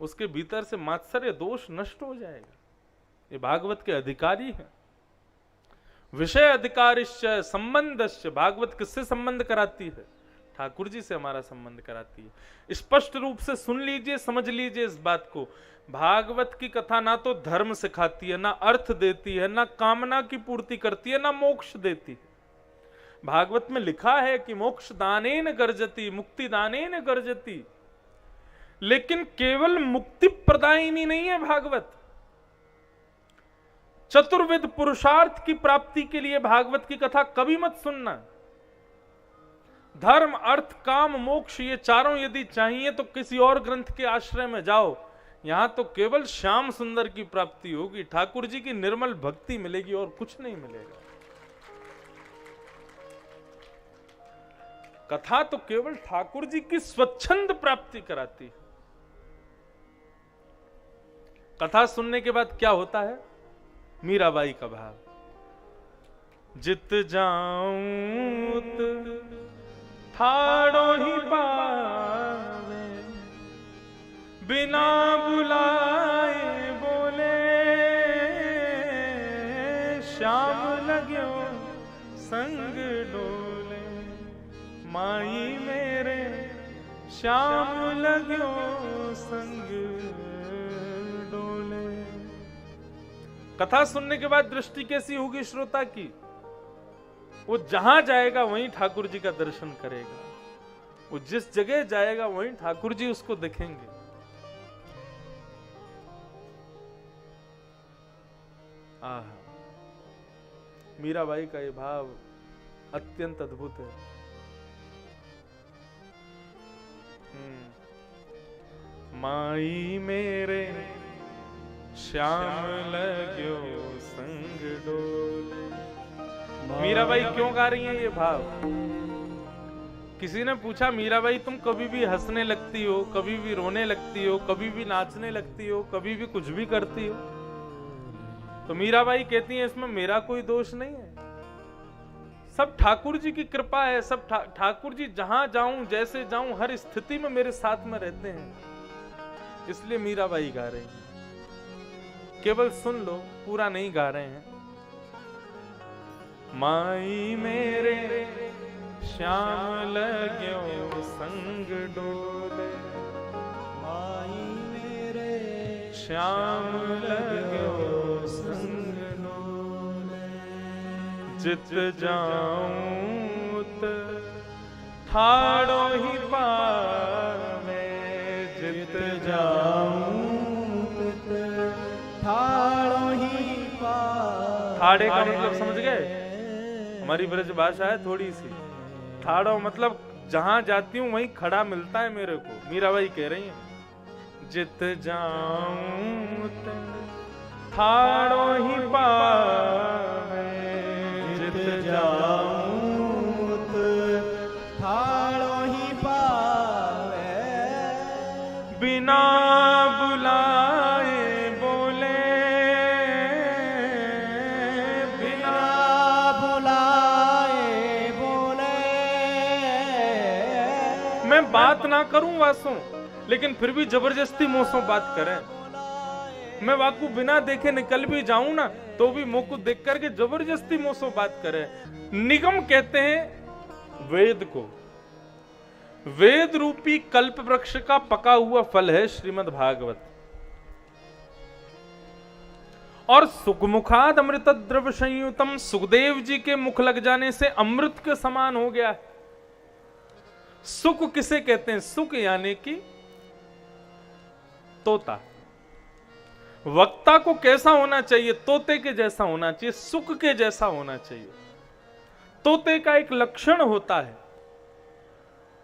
उसके भीतर से मात्सर्य दोष नष्ट हो जाएगा। ये भागवत के अधिकारी है। विषय अधिकारिश्च संबंधश्च, भागवत किससे संबंध कराती है? ठाकुर जी से हमारा संबंध कराती है। स्पष्ट रूप से सुन लीजिए, समझ लीजिए इस बात को। भागवत की कथा ना तो धर्म सिखाती है, ना अर्थ देती है, ना कामना की पूर्ति करती है, ना मोक्ष देती है। भागवत में लिखा है कि मोक्ष दानेन गर्जति, मुक्ति दानेन गर्जति, लेकिन केवल मुक्ति प्रदायिनी नहीं है भागवत। चतुर्विध पुरुषार्थ की प्राप्ति के लिए भागवत की कथा कभी मत सुनना। धर्म, अर्थ, काम, मोक्ष, ये चारों यदि चाहिए तो किसी और ग्रंथ के आश्रय में जाओ। यहां तो केवल श्याम सुंदर की प्राप्ति होगी, ठाकुर जी की निर्मल भक्ति मिलेगी और कुछ नहीं मिलेगा। कथा तो केवल ठाकुर जी की स्वच्छंद प्राप्ति कराती है। कथा सुनने के बाद क्या होता है? मीराबाई का भाव, जित जाऊं ठाड़ो ही पावे, बिना बुलाए बोले श्याम लग्यो संग डोले, माई मेरे श्याम लग्यो संग डोले। कथा सुनने के बाद दृष्टि कैसी होगी श्रोता की? वो जहां जाएगा वहीं ठाकुर जी का दर्शन करेगा, वो जिस जगह जाएगा वहीं ठाकुर जी उसको देखेंगे। आहा, मीराबाई का ये भाव अत्यंत अद्भुत है। माई मेरे श्याम लग्यो संग डोले। मीराबाई क्यों गा रही है ये भाव? किसी ने पूछा, मीराबाई तुम कभी भी हंसने लगती हो, कभी भी रोने लगती हो, कभी भी नाचने लगती हो, कभी भी कुछ भी करती हो? तो मीराबाई कहती है इसमें मेरा कोई दोष नहीं है, सब ठाकुर जी की कृपा है। सब ठाकुर जी जहां जाऊं जैसे जाऊं हर स्थिति में मेरे साथ में रहते हैं, इसलिए मीराबाई गा रही है। केवल सुन लो, पूरा नहीं गा रहे हैं। माई मेरे श्याम लग्यो संग डोले, माई मेरे श्याम लग्यो संग डोले, जित जाऊं ठाड़ो ही पावे, जित जाऊं ठाड़ो ही पावे। ठाड़े का मतलब समझ गए? हमारी ब्रज भाषा है थोड़ी सी। ठाड़ो मतलब जहां जाती हूं वहीं खड़ा मिलता है मेरे को। मीराबाई कह रही है जित जाऊं ठाड़ो ही पावे, जित जाऊं ठाड़ो ही पावे, बिना बुलाए बोले, बिना बुलाए बोले। मैं बात ना करूं वासों, लेकिन फिर भी जबरदस्ती मुंह बात करें। मैं वाकू बिना देखे निकल भी जाऊं ना, तो भी मुंह को देख करके जबरदस्ती मुंह बात करे। निगम कहते हैं वेद को। वेद रूपी कल्प वृक्ष का पका हुआ फल है श्रीमद् भागवत। और सुखमुखाद अमृत द्रव्य संयुतम, सुखदेव जी के मुख लग जाने से अमृत के समान हो गया। सुख किसे कहते हैं? सुख यानी कि तोता। वक्ता को कैसा होना चाहिए? तोते के जैसा होना चाहिए, सुख के जैसा होना चाहिए। तोते का एक लक्षण होता है,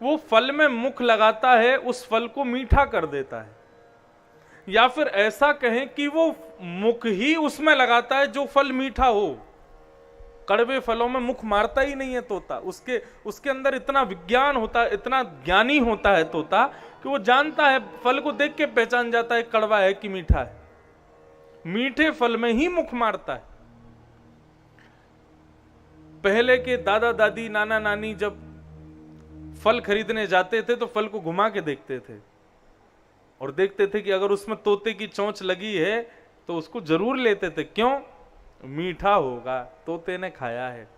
वो फल में मुख लगाता है, उस फल को मीठा कर देता है। या फिर ऐसा कहें कि वो मुख ही उसमें लगाता है जो फल मीठा हो। कड़वे फलों में मुख मारता ही नहीं है तोता। उसके अंदर इतना विज्ञान होता है, इतना ज्ञानी होता है तोता कि वो जानता है, फल को देख के पहचान जाता है कड़वा है कि मीठा है। मीठे फल में ही मुख मारता है। पहले के दादा दादी नाना नानी जब फल खरीदने जाते थे तो फल को घुमा के देखते थे और देखते थे कि अगर उसमें तोते की चोंच लगी है तो उसको जरूर लेते थे। क्यों? मीठा होगा, तोते ने खाया है।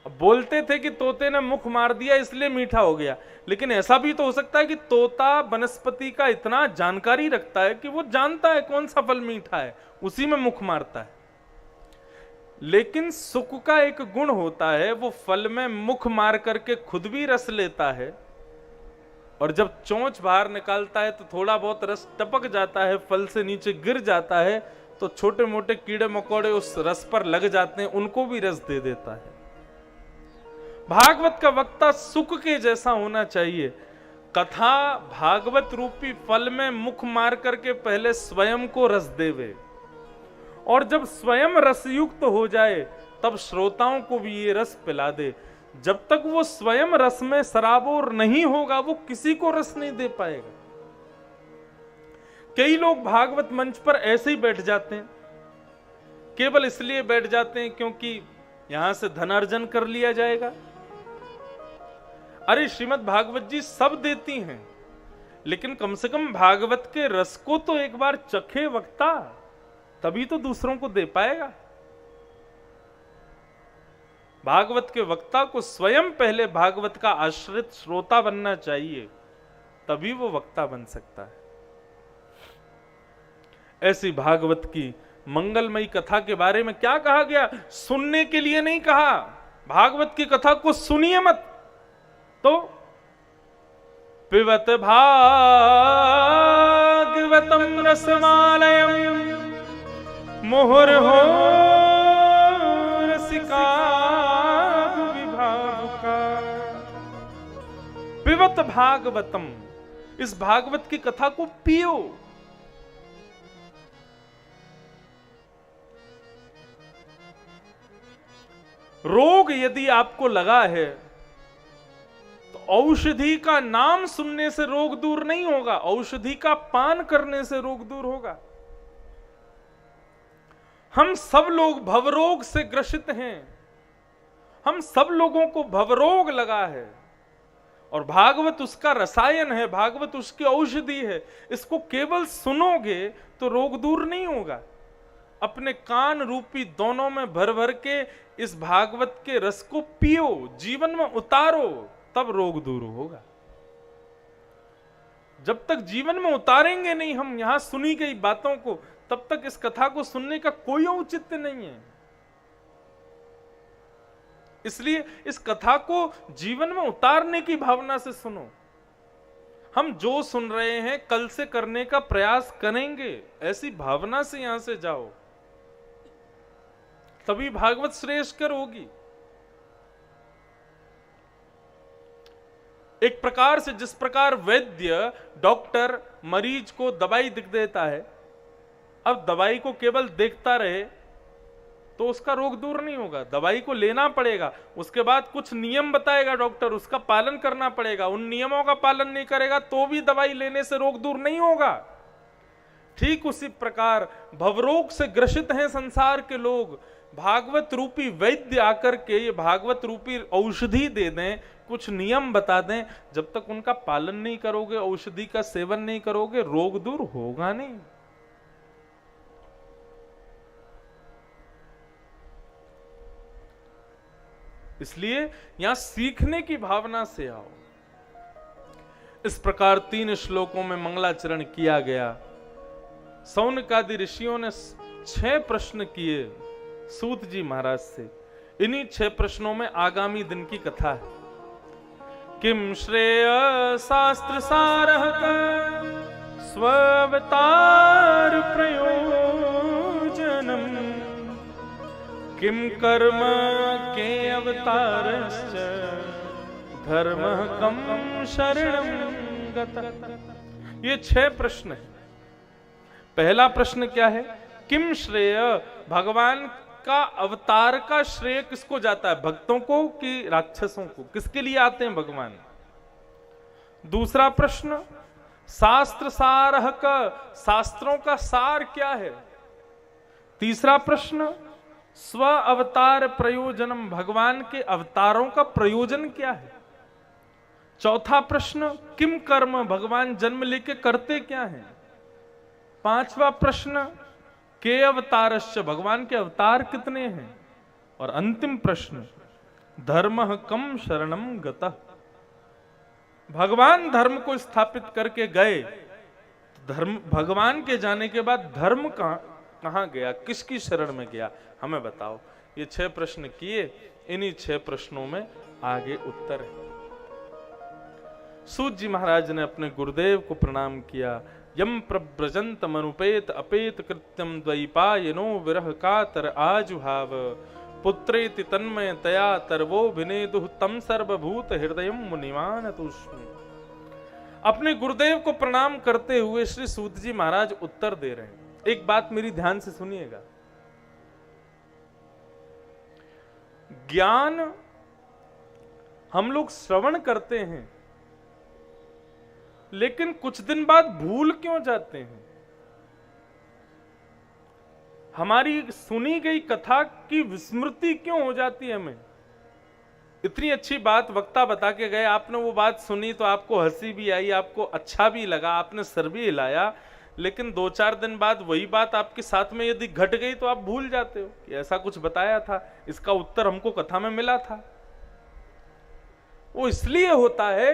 अब बोलते थे कि तोते ने मुख मार दिया इसलिए मीठा हो गया, लेकिन ऐसा भी तो हो सकता है कि तोता वनस्पति का इतना जानकारी रखता है कि वो जानता है कौन सा फल मीठा है, उसी में मुख मारता है। लेकिन सुख का एक गुण होता है, वो फल में मुख मार करके खुद भी रस लेता है, और जब चोंच बाहर निकालता है तो थोड़ा बहुत रस टपक जाता है, फल से नीचे गिर जाता है, तो छोटे मोटे कीड़े मकोड़े उस रस पर लग जाते हैं, उनको भी रस दे देता है। भागवत का वक्ता सुख के जैसा होना चाहिए। कथा भागवत रूपी फल में मुख मार करके पहले स्वयं को रस देवे, और जब स्वयं रसयुक्त हो जाए तब श्रोताओं को भी ये रस पिला दे। जब तक वो स्वयं रस में सराबोर नहीं होगा वो किसी को रस नहीं दे पाएगा। कई लोग भागवत मंच पर ऐसे ही बैठ जाते हैं, केवल इसलिए बैठ जाते हैं क्योंकि यहां से धनार्जन कर लिया जाएगा। अरे श्रीमद् भागवत जी सब देती हैं, लेकिन कम से कम भागवत के रस को तो एक बार चखे वक्ता, तभी तो दूसरों को दे पाएगा। भागवत के वक्ता को स्वयं पहले भागवत का आश्रित श्रोता बनना चाहिए, तभी वो वक्ता बन सकता है। ऐसी भागवत की मंगलमयी कथा के बारे में क्या कहा गया? सुनने के लिए नहीं कहा, भागवत की कथा को सुनिए मत। तो पिबत भागवतम रसमालयम मुहुर्हो रसिका विभावुका। पिबत भागवतम, इस भागवत की कथा को पियो। रोग यदि आपको लगा है तो औषधि का नाम सुनने से रोग दूर नहीं होगा, औषधि का पान करने से रोग दूर होगा। हम सब लोग भवरोग से ग्रसित हैं, हम सब लोगों को भवरोग लगा है, और भागवत उसका रसायन है, भागवत उसकी औषधि है। इसको केवल सुनोगे तो रोग दूर नहीं होगा। अपने कान रूपी दोनों में भर भर के इस भागवत के रस को पियो, जीवन में उतारो, तब रोग दूर होगा। जब तक जीवन में उतारेंगे नहीं हम यहां सुनी गई बातों को, तब तक इस कथा को सुनने का कोई औचित्य नहीं है। इसलिए इस कथा को जीवन में उतारने की भावना से सुनो। हम जो सुन रहे हैं कल से करने का प्रयास करेंगे, ऐसी भावना से यहां से जाओ, तभी भागवत श्रेष्ठकर होगी। एक प्रकार से जिस प्रकार वैद्य डॉक्टर मरीज को दवाई लिख देता है, अब दवाई को केवल देखता रहे तो उसका रोग दूर नहीं होगा। दवाई को लेना पड़ेगा, उसके बाद कुछ नियम बताएगा डॉक्टर, उसका पालन करना पड़ेगा। उन नियमों का पालन नहीं करेगा तो भी दवाई लेने से रोग दूर नहीं होगा। ठीक उसी प्रकार भवरोग से ग्रसित हैं संसार के लोग। भागवत रूपी वैद्य आकर के ये भागवत रूपी औषधि दे दें, कुछ नियम बता दें, जब तक उनका पालन नहीं करोगे, औषधि का सेवन नहीं करोगे, रोग दूर होगा नहीं। इसलिए यहां सीखने की भावना से आओ। इस प्रकार 3 श्लोकों में मंगलाचरण किया गया। सौनकादि ऋषियों ने 6 प्रश्न किए सूत जी महाराज से। इन्हीं 6 प्रश्नों में आगामी दिन की कथा है। किम श्रेय शास्त्र सारः स्वावतार प्रयोजनम किम कर्म के अवतारश्च धर्मः कम शरणं गतः। ये 6 प्रश्न है। पहला प्रश्न क्या है? किम श्रेय, भगवान का अवतार का श्रेय किसको जाता है, भक्तों को कि राक्षसों को? किसके लिए आते हैं भगवान? दूसरा प्रश्न, शास्त्र सारः का, शास्त्रों का सार क्या है? तीसरा प्रश्न, स्व अवतार प्रयोजनम, भगवान के अवतारों का प्रयोजन क्या है? चौथा प्रश्न, किम कर्म, भगवान जन्म लेके करते क्या हैं? पांचवा प्रश्न, के अवतारश्च, भगवान के अवतार कितने हैं? और अंतिम प्रश्न, धर्मः कम शरणम गतः, भगवान धर्म को स्थापित करके गए, धर्म भगवान के जाने के बाद धर्म कहां गया, किसकी शरण में गया, हमें बताओ। ये 6 प्रश्न किए, इन्हीं 6 प्रश्नों में आगे उत्तर है। सूत जी महाराज ने अपने गुरुदेव को प्रणाम किया। यम प्रव्रजंत मनुपेत अपेत कृत्यम द्वैपायनो विरह कातर आजुहाव पुत्रेति तन्मय तया तरवो विनेदुः तम सर्वभूत हृदयम मुनिमान तुष्मि। अपने गुरुदेव को प्रणाम करते हुए श्री सूत जी महाराज उत्तर दे रहे हैं। एक बात मेरी ध्यान से सुनिएगा। ज्ञान हम लोग श्रवण करते हैं, लेकिन कुछ दिन बाद भूल क्यों जाते हैं? हमारी सुनी गई कथा की विस्मृति क्यों हो जाती है हमें? इतनी अच्छी बात वक्ता बता के गए, आपने वो बात सुनी तो आपको हंसी भी आई, आपको अच्छा भी लगा, आपने सर भी हिलाया, लेकिन 2-4 दिन बाद वही बात आपके साथ में यदि घट गई तो आप भूल जाते हो कि ऐसा कुछ बताया था, इसका उत्तर हमको कथा में मिला था। वो इसलिए होता है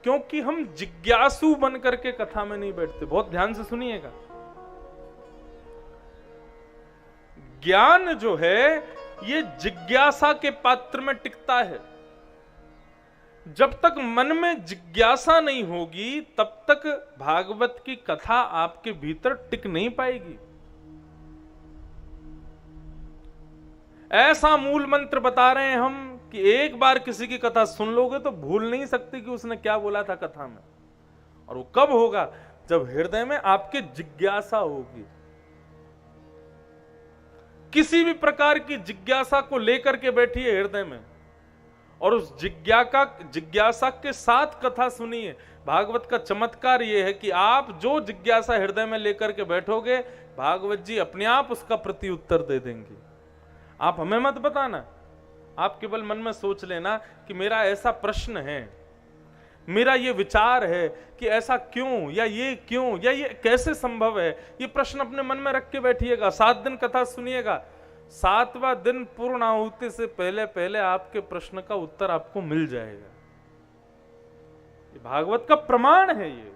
क्योंकि हम जिज्ञासु बन करके कथा में नहीं बैठते। बहुत ध्यान से सुनिएगा, ज्ञान जो है ये जिज्ञासा के पात्र में टिकता है। जब तक मन में जिज्ञासा नहीं होगी तब तक भागवत की कथा आपके भीतर टिक नहीं पाएगी। ऐसा मूल मंत्र बता रहे हैं हम कि एक बार किसी की कथा सुन लोगे तो भूल नहीं सकते कि उसने क्या बोला था कथा में। और वो कब होगा? जब हृदय में आपके जिज्ञासा होगी। किसी भी प्रकार की जिज्ञासा को लेकर के बैठिए हृदय में और उस जिज्ञासा के साथ कथा सुनिए। भागवत का चमत्कार यह है कि आप जो जिज्ञासा हृदय में लेकर के बैठोगे, भागवत जी अपने आप उसका प्रति उत्तर दे देंगे। आप हमें मत बताना, आप केवल मन में सोच लेना कि मेरा ऐसा प्रश्न है, मेरा ये विचार है कि ऐसा क्यों, या ये क्यों, या ये कैसे संभव है। ये प्रश्न अपने मन में रख के बैठिएगा। 7 दिन कथा सुनिएगा, 7वां दिन पूर्ण आहुति से पहले पहले आपके प्रश्न का उत्तर आपको मिल जाएगा। ये भागवत का प्रमाण है ये।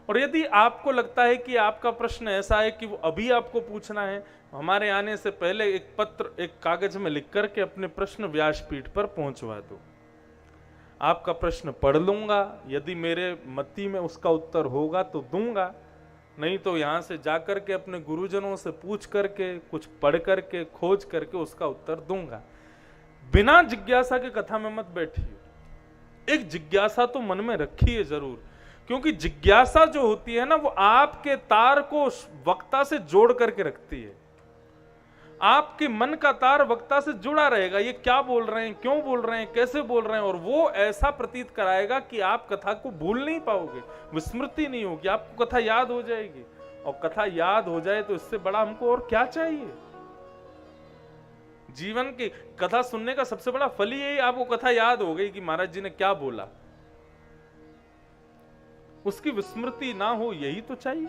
और यदि आपको लगता है कि आपका प्रश्न ऐसा है कि वो अभी आपको पूछना है, हमारे आने से पहले एक पत्र, एक कागज में लिख करके अपने प्रश्न व्यासपीठ पर पहुंचवा दो। आपका प्रश्न पढ़ लूंगा, यदि मेरे मति में उसका उत्तर होगा तो दूंगा, नहीं तो यहां से जाकर के अपने गुरुजनों से पूछ करके, कुछ पढ़ करके, खोज करके उसका उत्तर दूंगा। बिना जिज्ञासा के कथा में मत बैठिए। एक जिज्ञासा तो मन में रखिए जरूर, क्योंकि जिज्ञासा जो होती है ना, वो आपके तार को वक्ता से जोड़ करके रखती है। आपके मन का तार वक्ता से जुड़ा रहेगा। ये क्या बोल रहे हैं, क्यों बोल रहे हैं, कैसे बोल रहे हैं, और वो ऐसा प्रतीत कराएगा कि आप कथा को भूल नहीं पाओगे, विस्मृति नहीं होगी, आपको कथा याद हो जाएगी। और कथा याद हो जाए तो इससे बड़ा हमको और क्या चाहिए। जीवन की कथा सुनने का सबसे बड़ा फल ही यही, आपको कथा याद हो गई कि महाराज जी ने क्या बोला, उसकी विस्मृति ना हो, यही तो चाहिए।